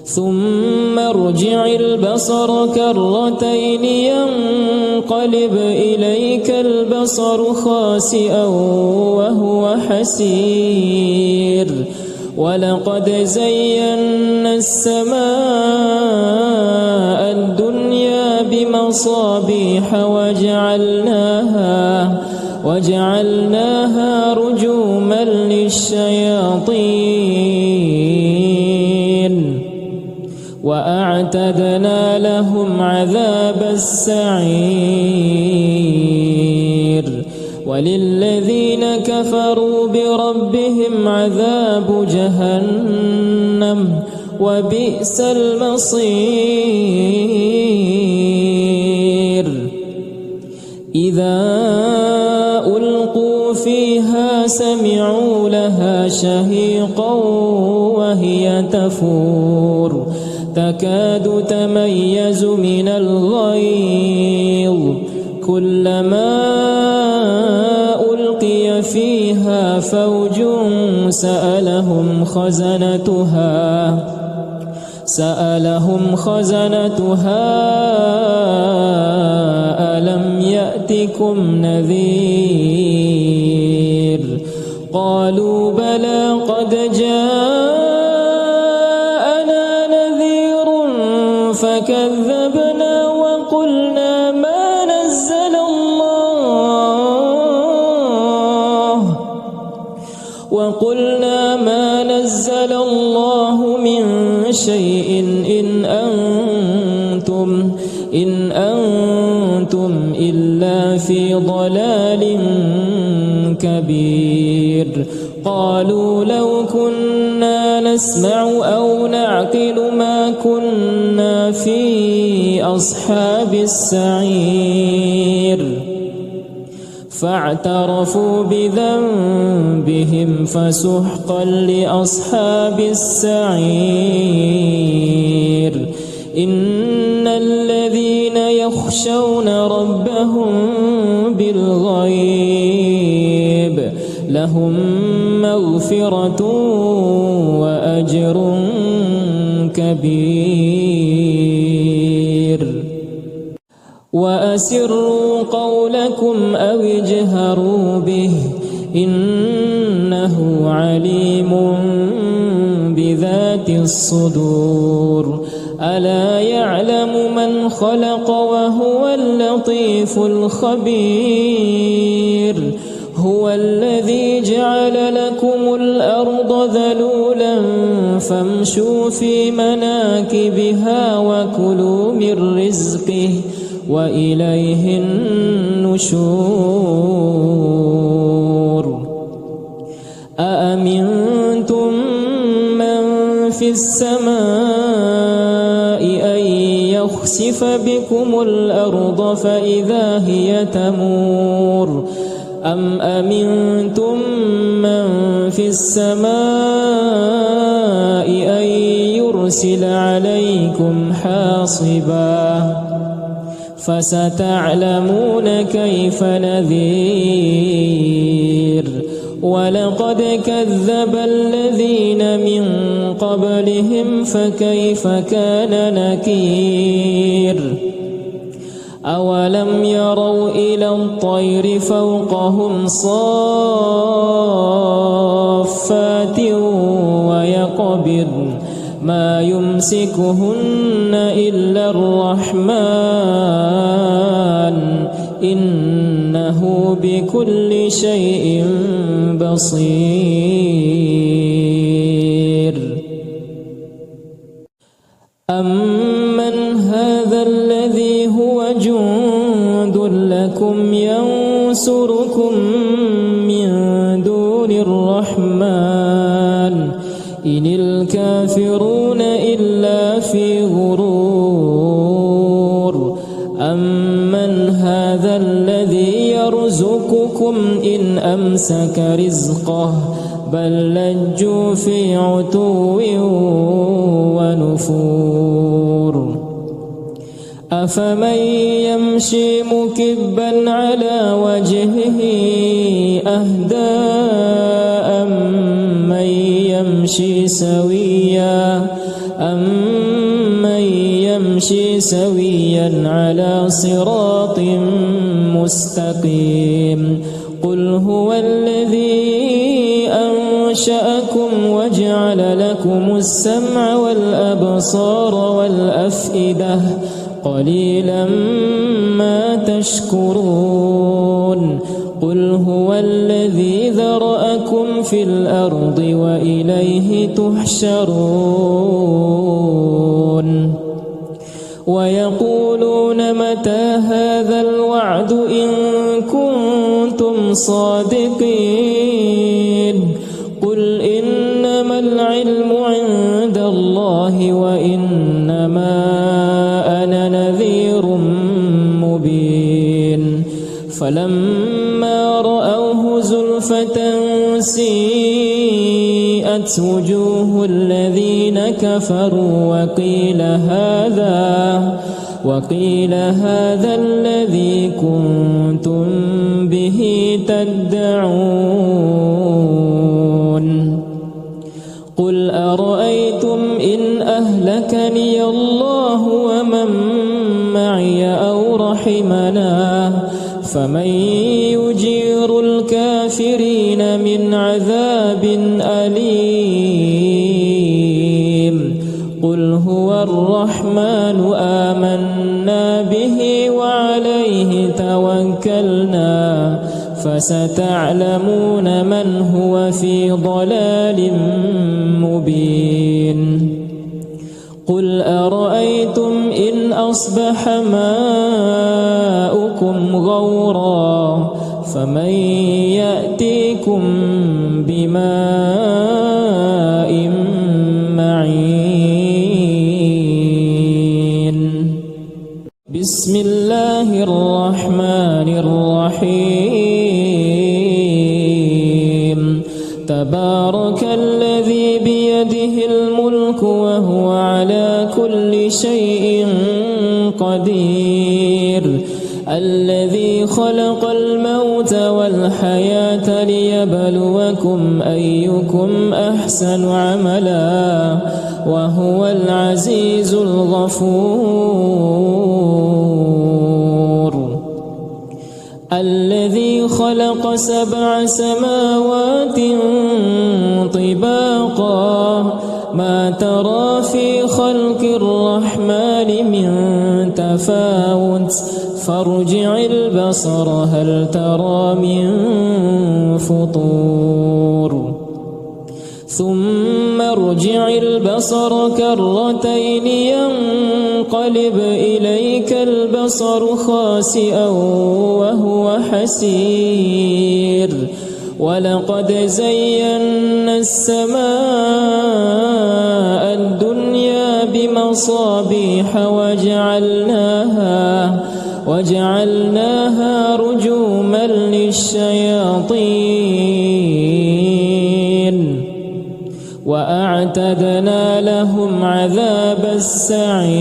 ثم ارجع البصر كرتين ينقلب إليك البصر خاسئا وهو حسير ولقد زينا السماء الدنيا بمصابيح وجعلناها رجوما للشياطين وأعتدنا لهم عذاب السعير وللذين كفروا بربهم عذاب جهنم وبئس المصير إذا ألقوا فيها سمعوا لها شهيقا وهي تفور تكاد تميز من الغيظ كلما ألقي فيها فوج سألهم خزنتها ألم يأتكم نذير قالوا بلى قد جاءنا نذير فكذبنا وقلنا ما نزل الله من شيء إن أنتم إلا في ضلال كبير قالوا لو كنا نسمع أو نعقل ما كنا في أصحاب السعير فاعترفوا بذنبهم فسحقا لأصحاب السعير إن الذين يخشون ربهم بالغيب لهم مغفرة وأجر كبير وأسروا قولكم أو اجهروا به إنه عليم بذات الصدور ألا يعلم من خلق وهو اللطيف الخبير هو الذي جعل لكم الأرض ذلولا فامشوا في مناكبها وكلوا من رزقه وإليه النشور أأمنتم من في السماء أن يخسف بكم الأرض فإذا هي تمور أم أمنتم من في السماء أن يرسل عليكم حاصبا فستعلمون كيف نذير ولقد كذب الذين من قبلهم فكيف كان نكير أولم يروا إلى الطير فوقهم صافات ويقبضن ما يمسكهن إلا الرحمن إنه بكل شيء بصير أمن هذا الذي هو جند لكم ينصركم من دون الرحمن إن الكافرون إلا في غرور أمن هذا الذي يرزقكم إن أمسك رزقه بل لجوا في عتو ونفور أفمن يمشي مكبا على وجهه أهدى أمن يمشي سويا على صراط مستقيم قل هو الذي أنشأكم وجعل لكم السمع والأبصار والأفئدة قليلا ما تشكرون قل هو الذي ذرأكم في الأرض وإليه تحشرون ويقولون متى هذا الوعد إن كنتم صادقين قل إنما العلم عند الله وإنما أنا نذير مبين فلما رأوه زلفة سيئت وجوه الذين كفروا وقيل هذا الذي كنتم به تدعون قل أرأيتم إن أهلكني الله ومن معي أو رحمنا فمن يجير الكافرين من عذاب أليم قل هو الرحمن آمنا به وعليه توكلنا فستعلمون من هو في ضلال مبين قل أرأيتم إن أصبح ماؤكم غورا فمن يأتيكم بماء معين بسم الله الرحمن الرحيم تبارك الذي بيده الملك وهو على كل شيء قدير الذي خلق الموت والحياة ليبلوكم أيكم أحسن عملا وهو العزيز الغفور الذي خلق 7 سماوات طباقا ما ترى في خلق الرحمن من تفاوت فارجع البصر هل ترى من فطور ثم ارجع البصر كرتين ينقلب إليك البصر خاسئا وهو حسير ولقد زينا السماء الدنيا بمصابيح وجعلناها رجوما للشياطين وأعتدنا لهم عذاب السعير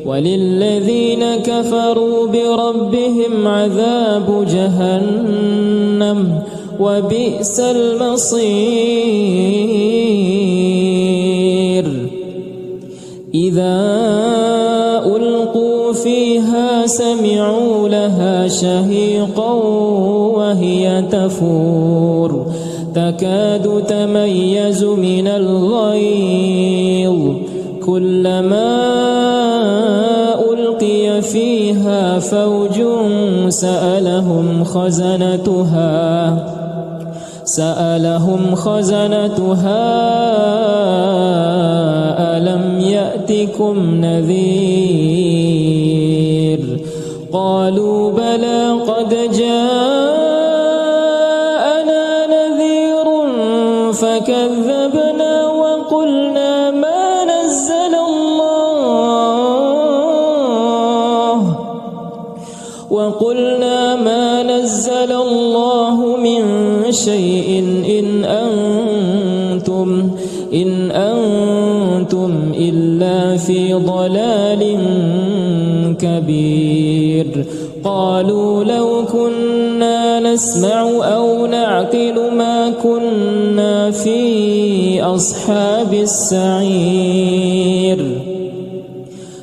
وللذين كفروا بربهم عذاب جهنم وبئس المصير إذا ألقوا فيها سمعوا لها شهيقا وهي تفور تكاد تميز من الغيظ كلما ألقي فيها فوج سألهم خزنتها ألم يأتكم نذير قالوا بلى قد جاءنا نذير فكذبنا وقلنا ما نزل الله من شيء إن أنتم إلا في ضلال كبير قالوا لو كنا نسمع أو نعقل ما كنا في أصحاب السعير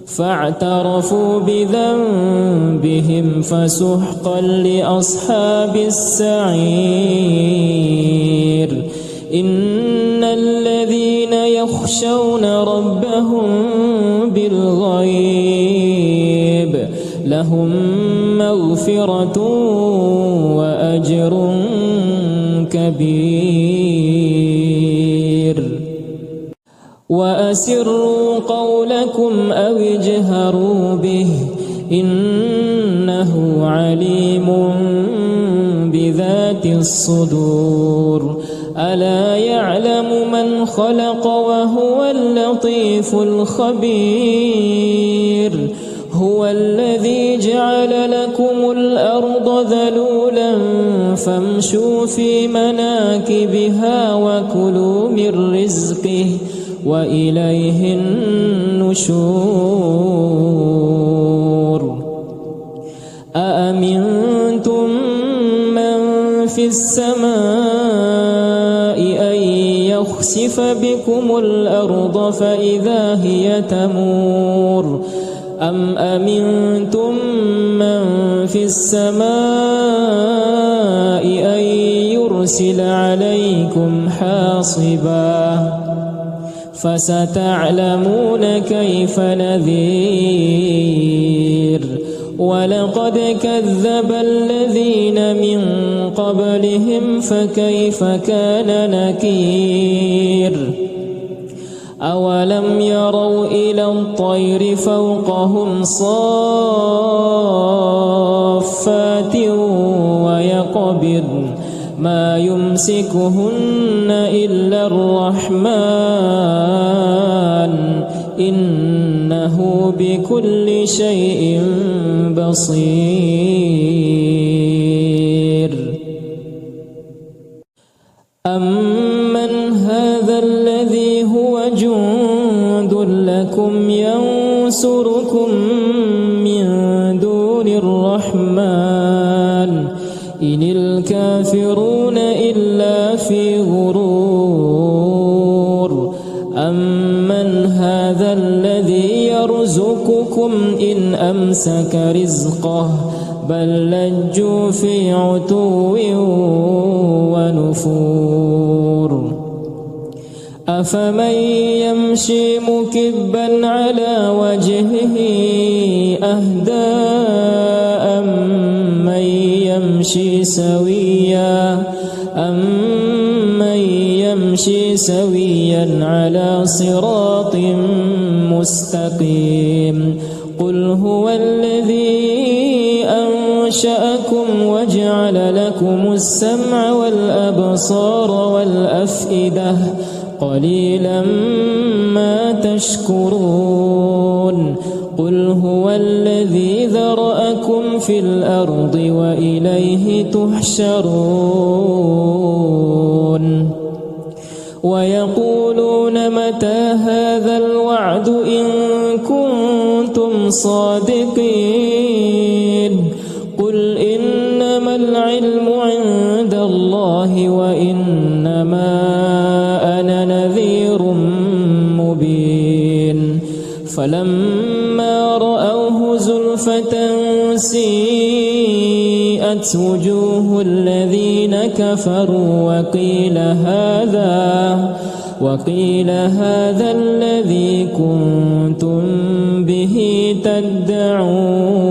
فاعترفوا بذنبهم فسحقا لأصحاب السعير إن الذين يخشون ربهم بالغيب لهم مغفرة وأجر كبير. وأسروا قولكم أو اجهروا به إنه عليم بذات الصدور. ألا يعلم من خلق وهو اللطيف الخبير. هو الذي جعل لكم الأرض ذلولا فامشوا في مناكبها وكلوا من رزقه وإليه النشور. أأمنتم من في السماء أن يخسف بكم الأرض فإذا هي تمور أم أمنتم من في السماء أن يرسل عليكم حاصبا فستعلمون كيف نذير. ولقد كذب الذين من قبلهم فكيف كان نكير. أولم يروا إلى الطير فوقهم صافات ويقبضن ما يمسكهن إلا الرحمن إنه بكل شيء بصير. أمن هذا الذي هو جند لكم ينصركم من دون الرحمن إن الكافرون إلا في غرور. أمن هذا الذي يرزقكم إن أمسك رزقه بل لجوا في عتو ونفور. أفمن يمشي مكبا على وجهه أهدى أمن يمشي سويا على صراط مستقيم. قل هو الذي أنشأكم وجعل لكم السمع والأبصار والأفئدة قليلا ما تشكرون. قل هو الذي ذرأكم في الأرض وإليه تحشرون. ويقولون متى هذا الوعد إن كنتم صادقين. قل إنما العلم عند الله وإنما أنا نذير مبين. فلما رأوه زلفة سيئت وجوه الذين كفروا وقيل هذا الذي كنتم به تدعون.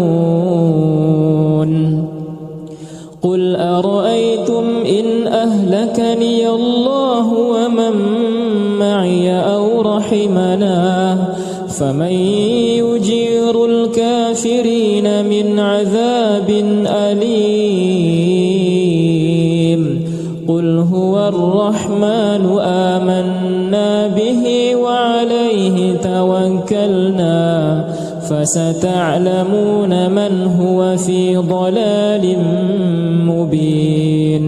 قل أرأيتم إن أهلكني الله ومن معي أو رحمنا فمن يجير الكافرين من عذاب أليم. قل هو الرحمن آمنا به وعليه توكلنا فستعلمون من هو في ضلال مبين.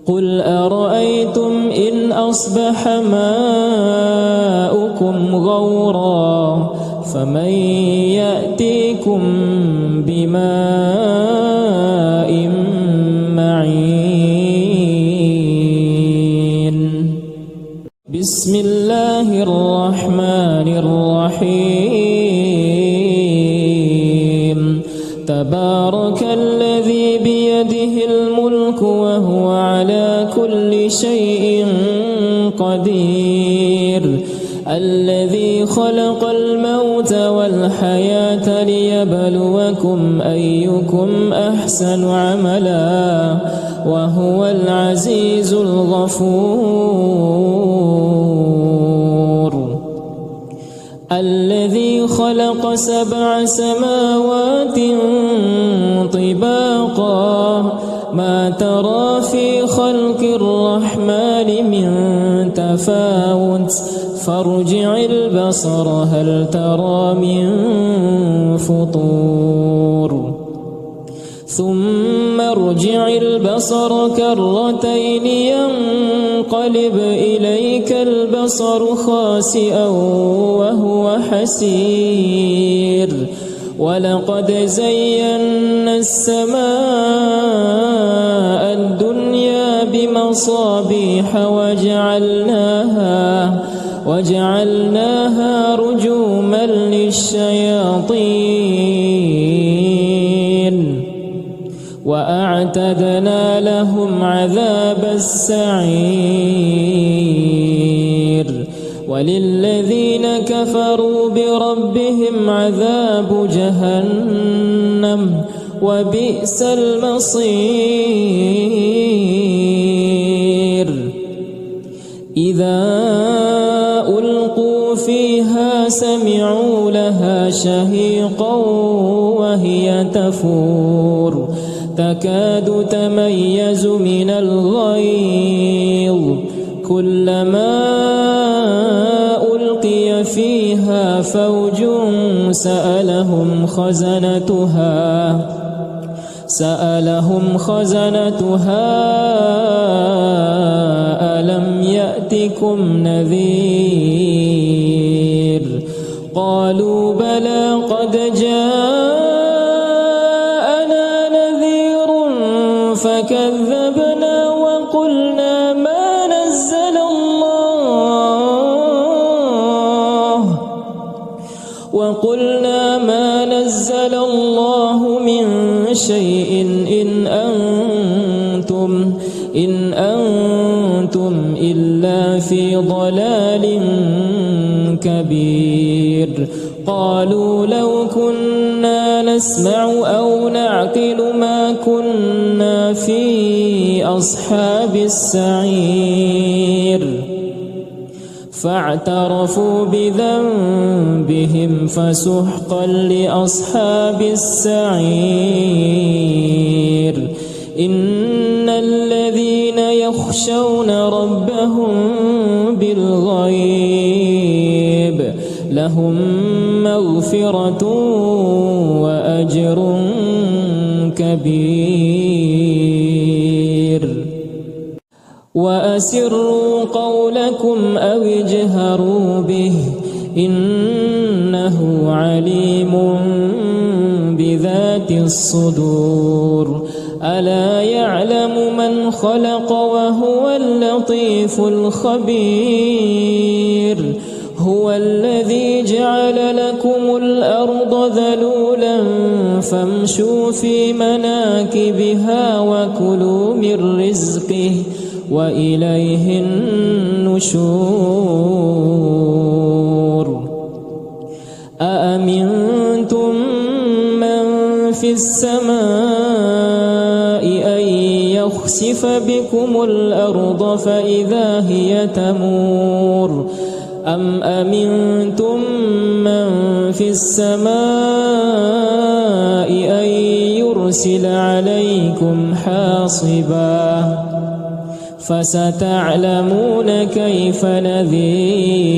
قل أرأيتم إن أصبح ماؤكم غورا فمن يأتيكم بماء معين. بسم الله الرحمن الرحيم. تبارك الذي بيده الملك وهو على كل شيء قدير. الذي خلق الموت والحياة ليبلوكم أيكم أحسن عملا وهو العزيز الغفور. الذي خلق 7 سماوات طباقا ما ترى في خلق الرحمن من تفاوت فارجع البصر هل ترى من فطور ثم ارجع البصر كرتين ينقلب إليك البصر خاسئا وهو حسير ولقد زينا السماء الدنيا بمصابيح وجعلناها رجوما للشياطين وأعتدنا لهم عذاب السعير وللذين كفروا بربهم عذاب جهنم وبئس المصير. إذا ألقوا فيها سمعوا لها شهيقا وهي تفور تكاد تميز من الغيظ كلما ألقي فيها فوج سألهم خزنتها ألم يأتكم نذير قالوا بلى قد جاءنا نذير فكذبنا وقلنا ما نزل الله من شيء إن أنتم إلا في ضلال كبير. قالوا لو كنا نسمع أو نعقل ما كنا في أصحاب السعير فاعترفوا بذنبهم فسحقا لأصحاب السعير. إن الذين يخشون ربهم بالغيب لهم مغفرة وأجر كبير. وأسروا قولكم أو اجهروا به إنه عليم بذات الصدور. ألا يعلم من خلق وهو اللطيف الخبير. هو الذي جعل لكم الأرض ذلولا فامشوا في مناكبها وكلوا من رزقه وإليه النشور. أأمنتم من في السماء أن يخسف بكم الأرض فإذا هي تمور أم أمنتم من في السماء أن يرسل عليكم حاصبا فستعلمون كيف نذير.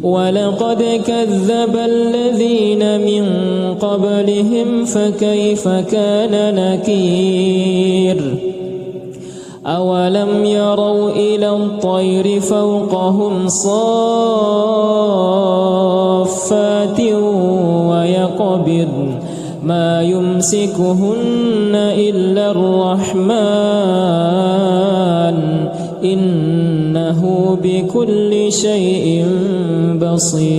ولقد كذب الذين من قبلهم فكيف كان نكير. أولم يروا إلى الطير فوقهم صافات ويقبضن ما يمسكهن إلا الرحمن إنه بكل شيء بصير.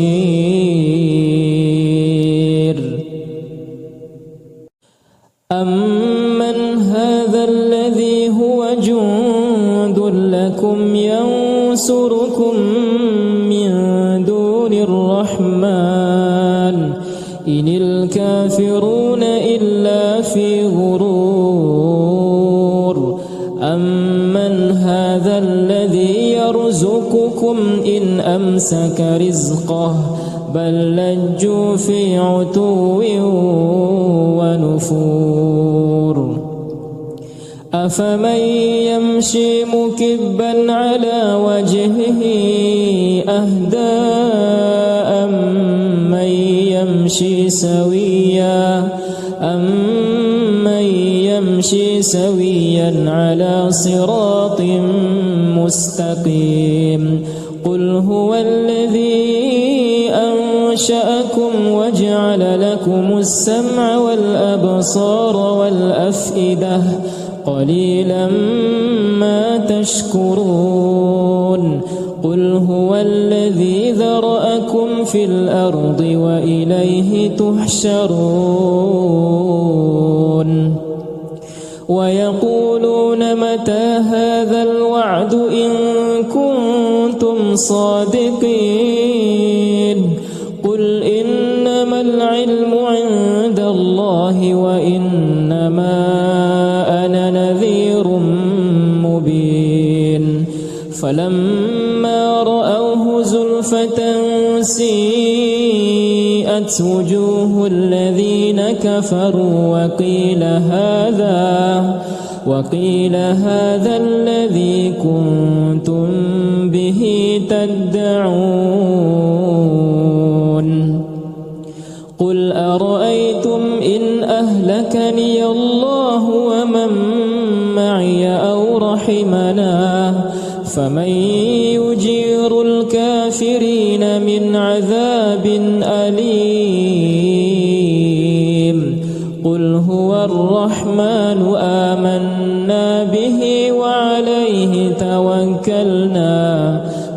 أمن هذا الذي هو جند لكم ينصركم الرحمن إن الكافرون إلا في غرور أمن هذا الذي يرزقكم إن أمسك رزقه بل لجوا في عتو ونفور أفمن يمشي مكبا على وجهه أهدى أمن يمشي سويا على صراط مستقيم قل هو الذي أنشأكم وجعل لكم السمع والأبصار والأفئدة قليلا ما تشكرون قل هو الذي ذرأكم في الأرض وإليه تحشرون ويقولون متى هذا الوعد إن كنتم صادقين قل إنما العلم عند الله وإنما أنا نذير مبين فلما رأوه زلفة سيئت وجوه الذين كفروا وقيل هذا الذي كنتم به تدعون قل أرأيتم إن أهلكني الله ومن معي أو رحمنا فمن يجير الكافرين من عذاب أليم قل هو الرحمن آمنا به وعليه توكلنا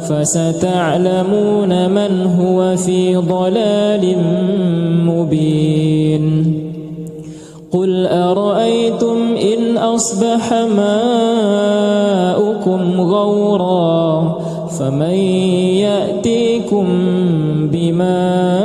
فستعلمون من هو في ضلال مبين قل أرأيتم إن أصبح ماؤكم غورا فمن يأتيكم بماء